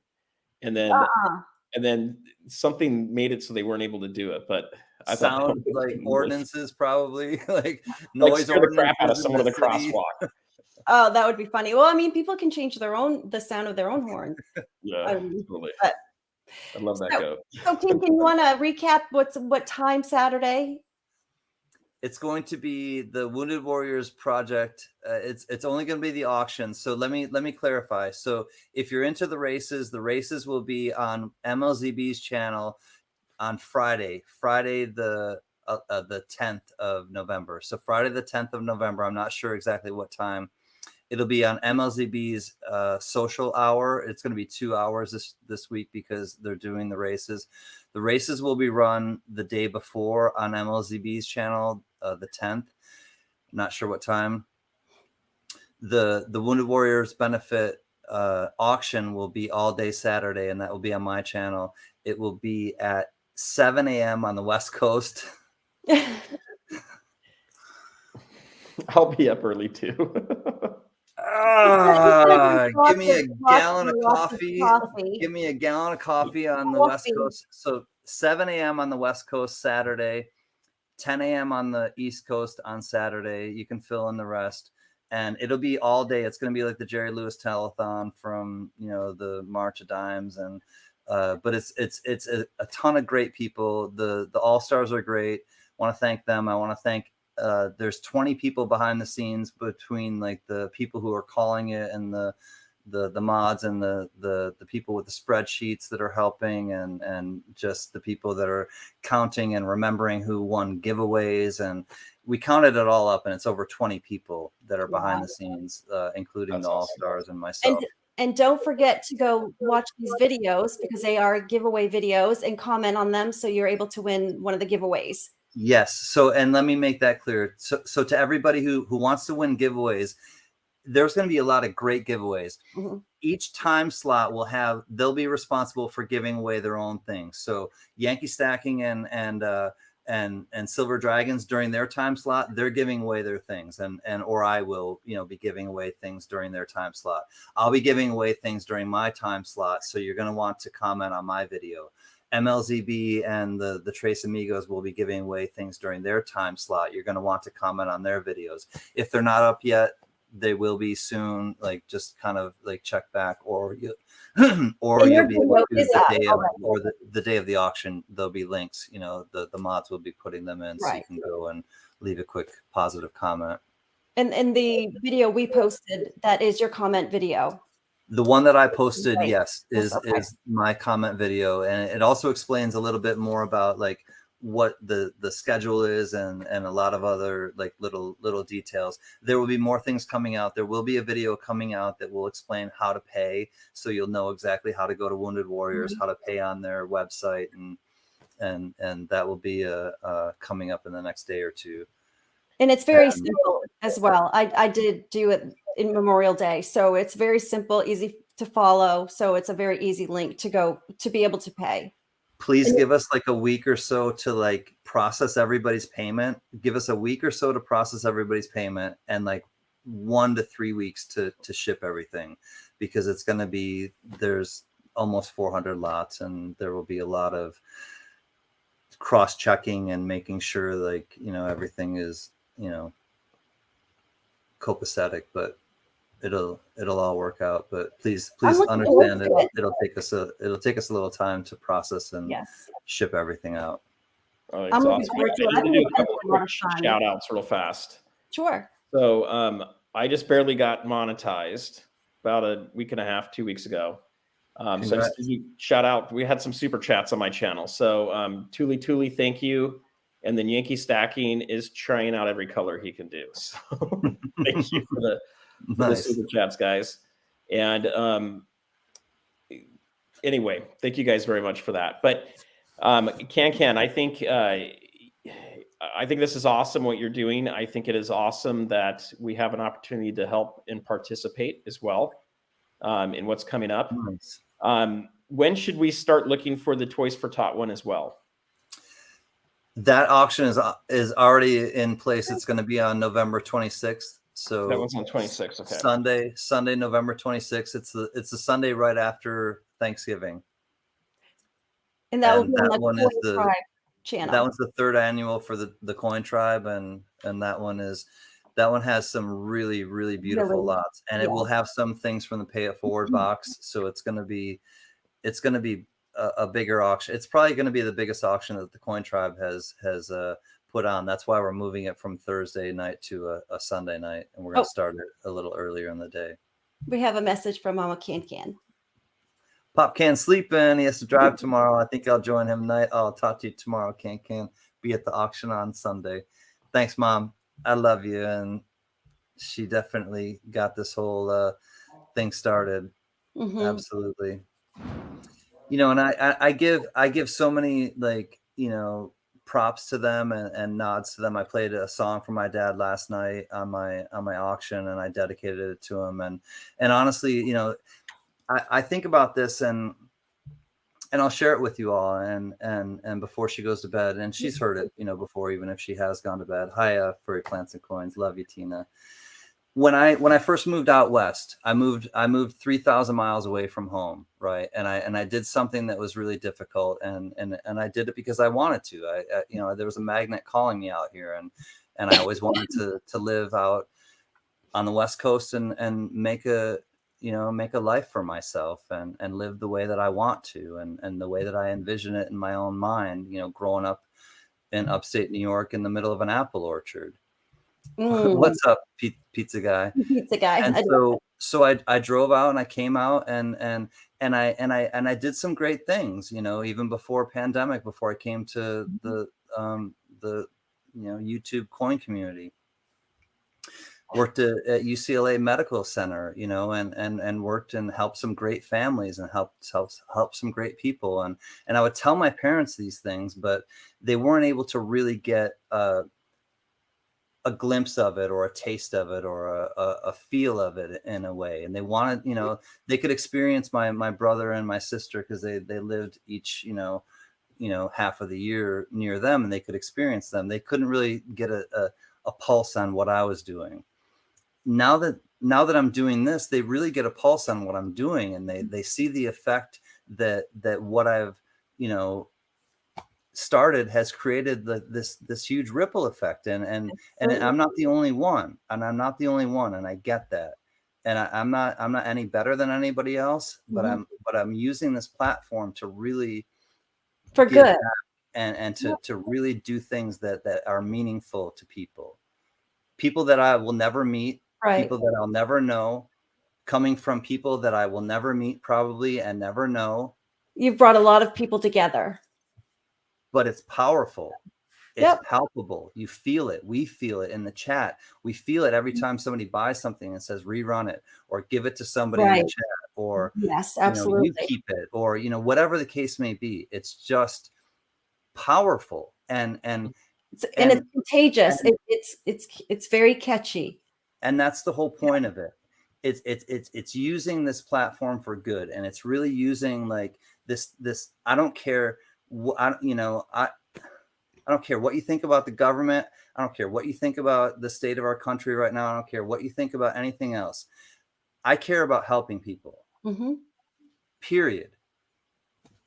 and then something made it so they weren't able to do it. But I sound like ordinances, probably like noise scare the crap out of ordinances someone in the crosswalk. Oh, that would be funny. Well, I mean, people can change the sound of their own horn. Yeah, totally. But, I love that goat. So, Kim, can you want to recap what time Saturday? It's going to be the Wounded Warriors project. It's only going to be the auction. So let me clarify. So if you're into the races will be on MLZB's channel on Friday the 10th of November. So Friday the 10th of November. I'm not sure exactly what time. It'll be on MLZB's social hour. It's going to be 2 hours this week because they're doing the races. The races will be run the day before on MLZB's channel, the 10th. Not sure what time. The Wounded Warriors benefit auction will be all day Saturday, and that will be on my channel. It will be at 7 a.m. on the West Coast. I'll be up early too. Give me a gallon of coffee. Give me a gallon of coffee on the West Coast. So 7 a.m. on the West Coast Saturday, 10 a.m. on the East Coast on Saturday. You can fill in the rest. And it'll be all day. It's going to be like the Jerry Lewis telethon from, the March of Dimes. And but it's a ton of great people. The All-Stars are great. I want to thank them. I want to thank there's 20 people behind the scenes between like the people who are calling it and the mods and the people with the spreadsheets that are helping and just the people that are counting and remembering who won giveaways. And we counted it all up, and it's over 20 people that are behind the scenes, including the All-Stars and myself. And don't forget to go watch these videos because they are giveaway videos, and comment on them so you're able to win one of the giveaways. Yes. So, and let me make that clear. So to everybody who wants to win giveaways, there's going to be a lot of great giveaways. Mm-hmm. Each time slot they'll be responsible for giving away their own things. So Yankee Stacking and Silver Dragons during their time slot, they're giving away their things, or I will, be giving away things during their time slot. I'll be giving away things during my time slot. So you're going to want to comment on my video. MLZB and the Trace Amigos will be giving away things during their time slot. You're going to want to comment on their videos. If they're not up yet, they will be soon. Like just kind of like check back, or you'll be able to the day of the auction. There'll be links. The mods will be putting them in, so you can go and leave a quick positive comment. And the video we posted, that is your comment video. The one that I posted, Right. yes, is my comment video, and it also explains a little bit more about like what the schedule is and a lot of other like little details. There will be more things coming out. There will be a video coming out that will explain how to pay, so you'll know exactly how to go to Wounded Warriors, how to pay on their website, and that will be coming up in the next day or two. And it's very simple as well. I did do it in Memorial Day, so it's very simple, easy to follow. So it's a very easy link to go to be able to pay. Please give us like a week or so to like process everybody's payment. Give us a week or so to process everybody's payment, and like 1 to 3 weeks to ship everything, because it's going to be, there's almost 400 lots, and there will be a lot of cross-checking and making sure like, you know, everything is, you know, copacetic, but it'll all work out. But please understand that it'll take us a little time to process and ship everything out. Oh, it's awesome. I need to do a couple quick shout outs real fast. Sure. So I just barely got monetized about a week and a half, 2 weeks ago. So just shout out. We had some super chats on my channel. So Tuli, thank you. And then Yankee Stacking is trying out every color he can do. So thank you for the super chats, guys. And anyway, thank you guys very much for that. But CanCan, I think this is awesome what you're doing. I think it is awesome that we have an opportunity to help and participate as well in what's coming up. Nice. When should we start looking for the Toys for Tot one as well? That auction is already in place. It's going to be on November 26th. So that one's on 26th. Okay. Sunday, November 26th. It's the Sunday right after Thanksgiving. And that will be on the Coin Tribe channel. That one's the 3rd annual for the Coin Tribe, and that one has some really, really beautiful lots, and it will have some things from the Pay It Forward box. So it's going to be a bigger auction. It's probably going to be the biggest auction that the Coin Tribe has put on. That's why we're moving it from Thursday night to a Sunday night, and we're going to start it a little earlier in the day. We have a message from Mama CanCan. Pop Can sleeping. He has to drive tomorrow. I think I'll join him tonight. I'll talk to you tomorrow. CanCan be at the auction on Sunday. Thanks, Mom. I love you. And she definitely got this whole thing started. Absolutely. You know, and I give so many, like, you know, props to them and nods to them. I played a song for my dad last night on my auction, and I dedicated it to him. And honestly, you know, I think about this, and I'll share it with you all, and before she goes to bed, and she's heard it, you know, before, even if she has gone to bed. Hi, Furry Plants and Coins. Love you, Tina. When I first moved out west, I moved 3,000 miles away from home, right? And I did something that was really difficult, and I did it because I wanted to. You know, there was a magnet calling me out here, and I always wanted to live out on the West Coast and make a life for myself and live the way that I want to, and the way that I envision it in my own mind, you know, growing up in upstate New York in the middle of an apple orchard. What's up, pizza guy? Pizza guy. And so I drove out, and I came out, and I did some great things, you know, even before pandemic, before I came to the you know, YouTube coin community. Worked at UCLA Medical Center, you know, and worked and helped some great families, and helped some great people. And I would tell my parents these things, but they weren't able to really get a glimpse of it, or a taste of it, or a feel of it in a way. And they wanted, you know, they could experience my brother and my sister, because they lived each, you know, half of the year near them, and they could experience them. They couldn't really get a pulse on what I was doing. Now that I'm doing this, they really get a pulse on what I'm doing, and they see the effect that what I've, you know, started has created this huge ripple effect. And I'm not the only one, and I get that. And I'm not any better than anybody else, but I'm using this platform to really for good, and to really do things that are meaningful to people that I will never meet, people that I'll never know, coming from people that I will never meet probably and never know. You've brought a lot of people together. But it's powerful. It's Yep. palpable. You feel it. We feel it in the chat. We feel it every time somebody buys something and says rerun it, or give it to somebody in the chat, or yes, absolutely, you keep it, or whatever the case may be. It's just powerful and it's contagious. It's very catchy. And that's the whole point of it. It's using this platform for good, and it's really using like this. I don't care what I don't care what you think about the government. I don't care what you think about the state of our country right now. I don't care what you think about anything else. I care about helping people. Period.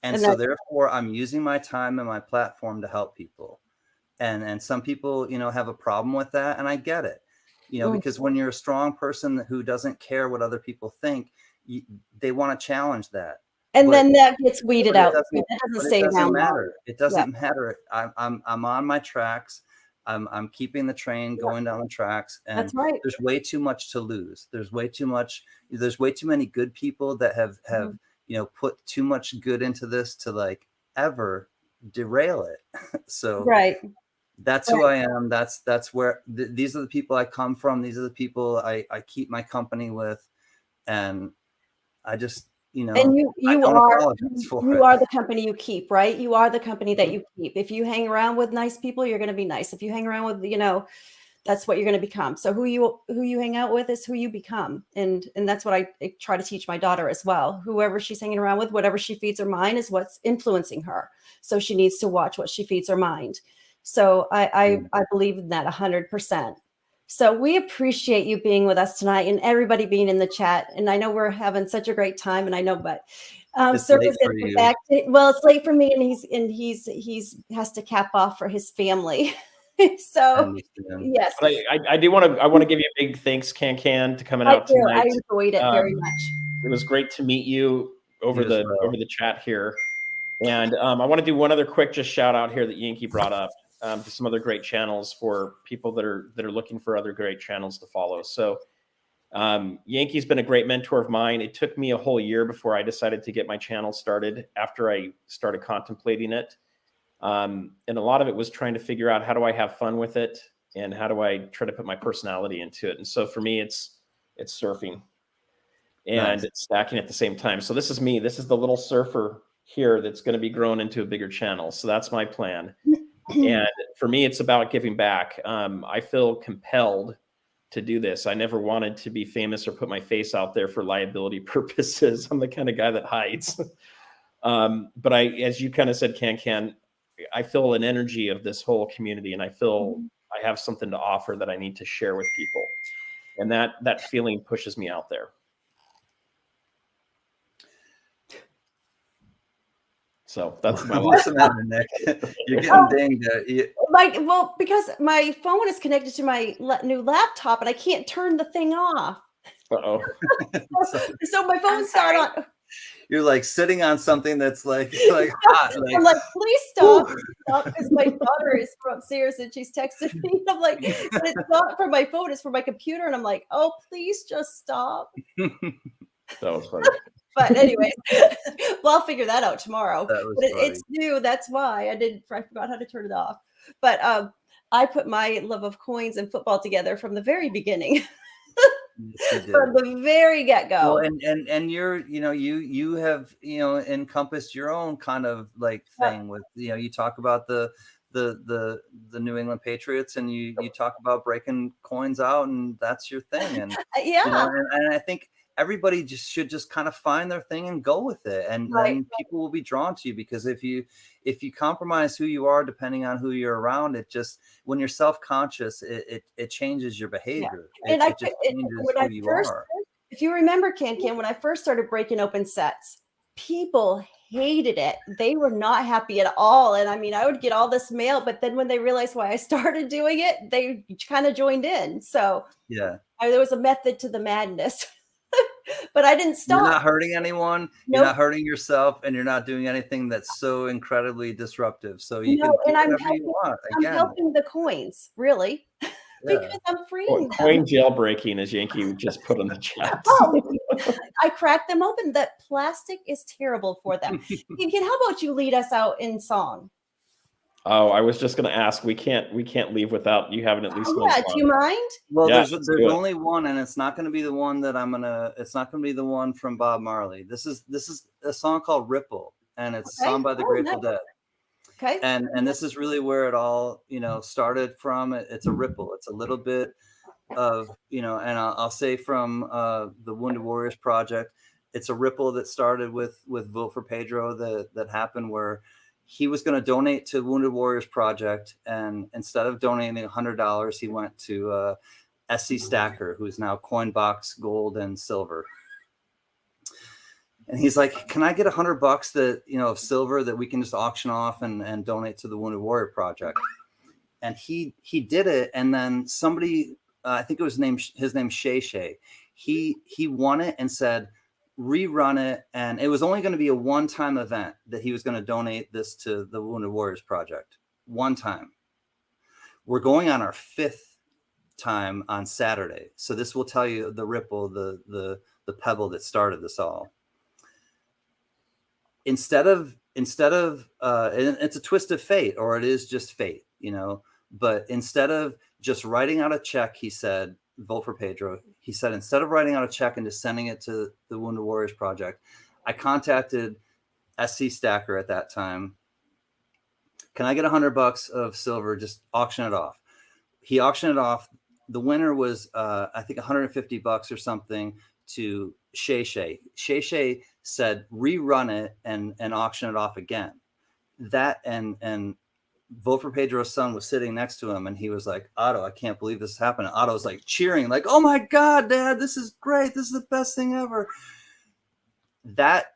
And so therefore, I'm using my time and my platform to help people. And some people, have a problem with that, and I get it. Because when you're a strong person who doesn't care what other people think, they want to challenge that. And then that gets weeded out. It doesn't stay down. It doesn't matter. I'm on my tracks. I'm keeping the train going down the tracks, and that's right. There's way too much to lose. There's way too many good people that have put too much good into this to like ever derail it. So that's who I am. That's where these are the people I come from. These are the people I keep my company with, and I just. And you are the company you keep, right? You are the company that you keep. If you hang around with nice people, you're going to be nice. If you hang around with, that's what you're going to become. So who you hang out with is who you become. And that's what I try to teach my daughter as well. Whoever she's hanging around with, whatever she feeds her mind is what's influencing her. So she needs to watch what she feeds her mind. So I believe in that 100%. So we appreciate you being with us tonight and everybody being in the chat. And I know we're having such a great time, and I know, but Sir is going to get back. Well, it's late for me, and he's has to cap off for his family. So yes, but I do want to give you a big thanks, CanCan, to coming out tonight. I enjoyed it very much. It was great to meet you over the chat here. And I want to do one other quick just shout out here that Yankee brought up. To some other great channels for people that are looking for other great channels to follow. So Yankee's been a great mentor of mine. It took me a whole year before I decided to get my channel started after I started contemplating it. And a lot of it was trying to figure out how do I have fun with it and how do I try to put my personality into it. And so for me, it's surfing and it's stacking at the same time. So this is me. This is the little surfer here that's going to be growing into a bigger channel. So that's my plan. And for me, it's about giving back. I feel compelled to do this. I never wanted to be famous or put my face out there for liability purposes. I'm the kind of guy that hides. But as you kind of said, CanCan, I feel an energy of this whole community, and I feel I have something to offer that I need to share with people. And that feeling pushes me out there. So that's my what's the matter, Nick? You're getting dinged. Because my phone is connected to my new laptop and I can't turn the thing off. Uh-oh. So my phone's not on. You're like sitting on something that's like hot. I'm like, please stop, because my daughter is from upstairs and she's texted me. I'm like, but it's not for my phone, it's for my computer. And I'm like, oh, please just stop. That was funny. But anyway, well, I'll figure that out tomorrow. But it's new. That's why I forgot how to turn it off. But I put my love of coins and football together from the very beginning. From the very get-go. Well, and you're, you have, encompassed your own kind of like thing with, you talk about the New England Patriots, and you talk about breaking coins out, and that's your thing. And and I think everybody should kind of find their thing and go with it, and then people will be drawn to you, because if you compromise who you are depending on who you're around, it just, when you're self-conscious, it changes your behavior. And it just changes who you are. If you remember, CanCan, when I first started breaking open sets, people hated it. They were not happy at all. And I mean, I would get all this mail, but then when they realized why I started doing it, they kind of joined in. So there was a method to the madness. But I didn't stop. You're not hurting anyone. You're not hurting yourself, and you're not doing anything that's so incredibly disruptive. So you can do whatever you want. I'm helping the coins, really. because I'm freeing them. Coin jailbreaking, as Yankee just put in the chat. Oh, I cracked them open. That plastic is terrible for them. Kinkin, how about you lead us out in song? Oh, I was just going to ask. We can't leave without you having at least one Yeah, song. do you mind? Well, Yeah, there's only one, and it's not going to be the one that it's not going to be the one from Bob Marley. This is a song called Ripple, and it's sung by the Grateful Dead. Okay. And this is really where it all, started from. It's a ripple. It's a little bit of, and I'll say from the Wounded Warriors Project, it's a ripple that started with Vote for Pedro that happened where he was going to donate to Wounded Warriors Project, and instead of donating $100, he went to SC Stacker, who's now Coinbox Gold and Silver. And he's like, can I get $100 that, of silver that we can just auction off and donate to the Wounded Warrior Project? And he did it. And then somebody, I think it was his name Shay Shay. He won it and said, rerun it. And it was only going to be a one-time event that he was going to donate this to the Wounded Warriors Project. One time. We're going on our 5th time on Saturday. So this will tell you the ripple, the pebble that started this all. Instead of it's a twist of fate, or it is just fate, but instead of just writing out a check, he said, Vote for Pedro. He said, instead of writing out a check and just sending it to the Wounded Warriors Project, I contacted SC Stacker at that time. Can I get $100 of silver? Just auction it off. He auctioned it off. The winner was, I think, $150 or something to Shay Shay. Shay Shay said, rerun it and auction it off again. That and Vote for Pedro's son was sitting next to him, and he was like, Otto, I can't believe this happened. Otto was like cheering, like, oh my God, Dad, this is great. This is the best thing ever. That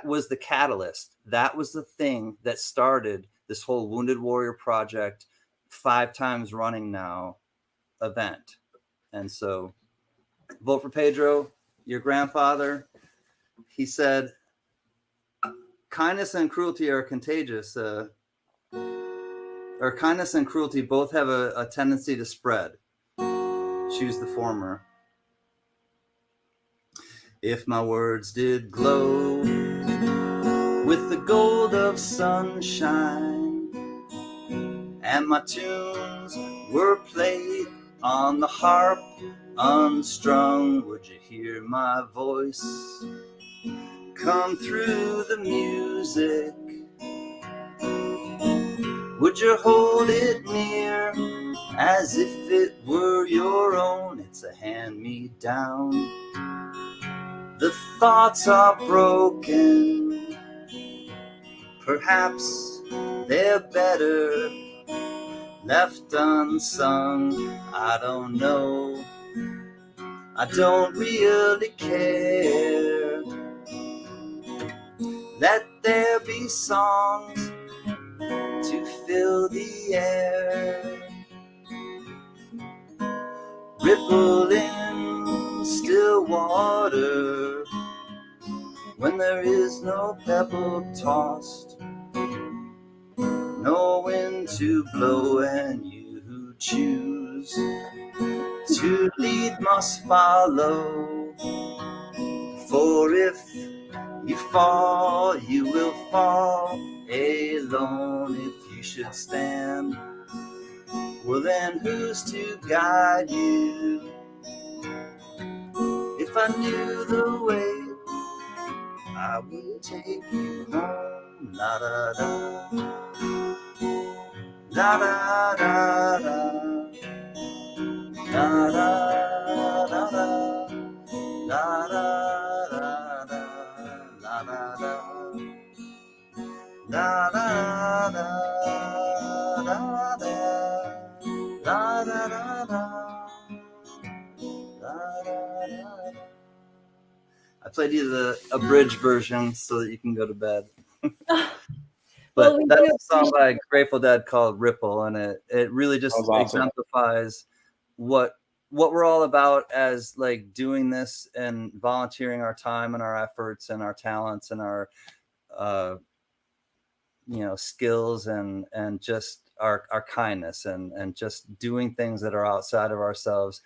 was the catalyst. That was the thing that started this whole Wounded Warrior Project 5 times running now event. And so Vote for Pedro, your grandfather, he said, kindness and cruelty are contagious. Or kindness and cruelty both have a tendency to spread. Choose the former. If my words did glow with the gold of sunshine, and my tunes were played on the harp unstrung, would you hear my voice come through the music? Would you hold it near as if it were your own? It's a hand-me-down. The thoughts are broken. Perhaps they're better left unsung. I don't know. I don't really care. Let there be songs to fill the air. Ripple in still water when there is no pebble tossed, no wind to blow, and you who choose to lead must follow. For if you fall, you will fall alone. If you should stand, well then who's to guide you? If I knew the way, I would take you home. La da da, la da da da, la da da da, la da da da, la da da, la da da, la da da da. I played you the abridged version so that you can go to bed. But that's a song by Grateful Dead called Ripple, and it really just exemplifies what we're all about as like doing this and volunteering our time and our efforts and our talents and our skills and just our kindness and just doing things that are outside of ourselves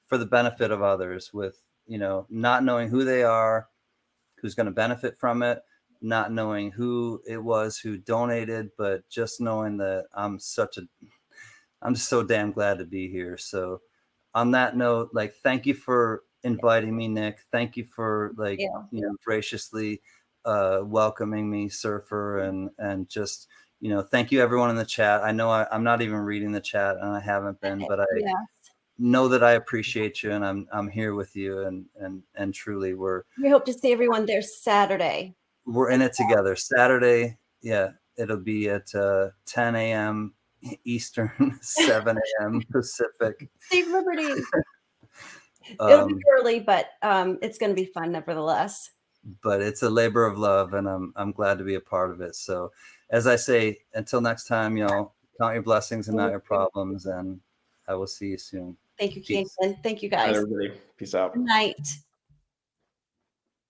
for the benefit of others, with, you know, not knowing who they are, who's going to benefit from it, not knowing who it was who donated, but just knowing that I'm just so damn glad to be here. So on that note, like, thank you for inviting me, Nick. Thank you for, like, Yeah. you know, graciously welcoming me, Surfer, and just, you know, thank you everyone in the chat. I know I'm not even reading the chat, and I haven't been, but I Yes. know that I appreciate you, and I'm here with you, and truly We hope to see everyone there Saturday. we're in it together. Saturday, yeah, it'll be at 10 a.m. Eastern, 7 a.m. Pacific. Save Liberty. It'll be early, but it's going to be fun nevertheless. But it's a labor of love, and I'm glad to be a part of it. So, as I say, until next time, y'all, count your blessings and not your problems, and I will see you soon. Thank you, Peace. CanCan. Thank you, All right, guys. everybody. Peace out. Good night.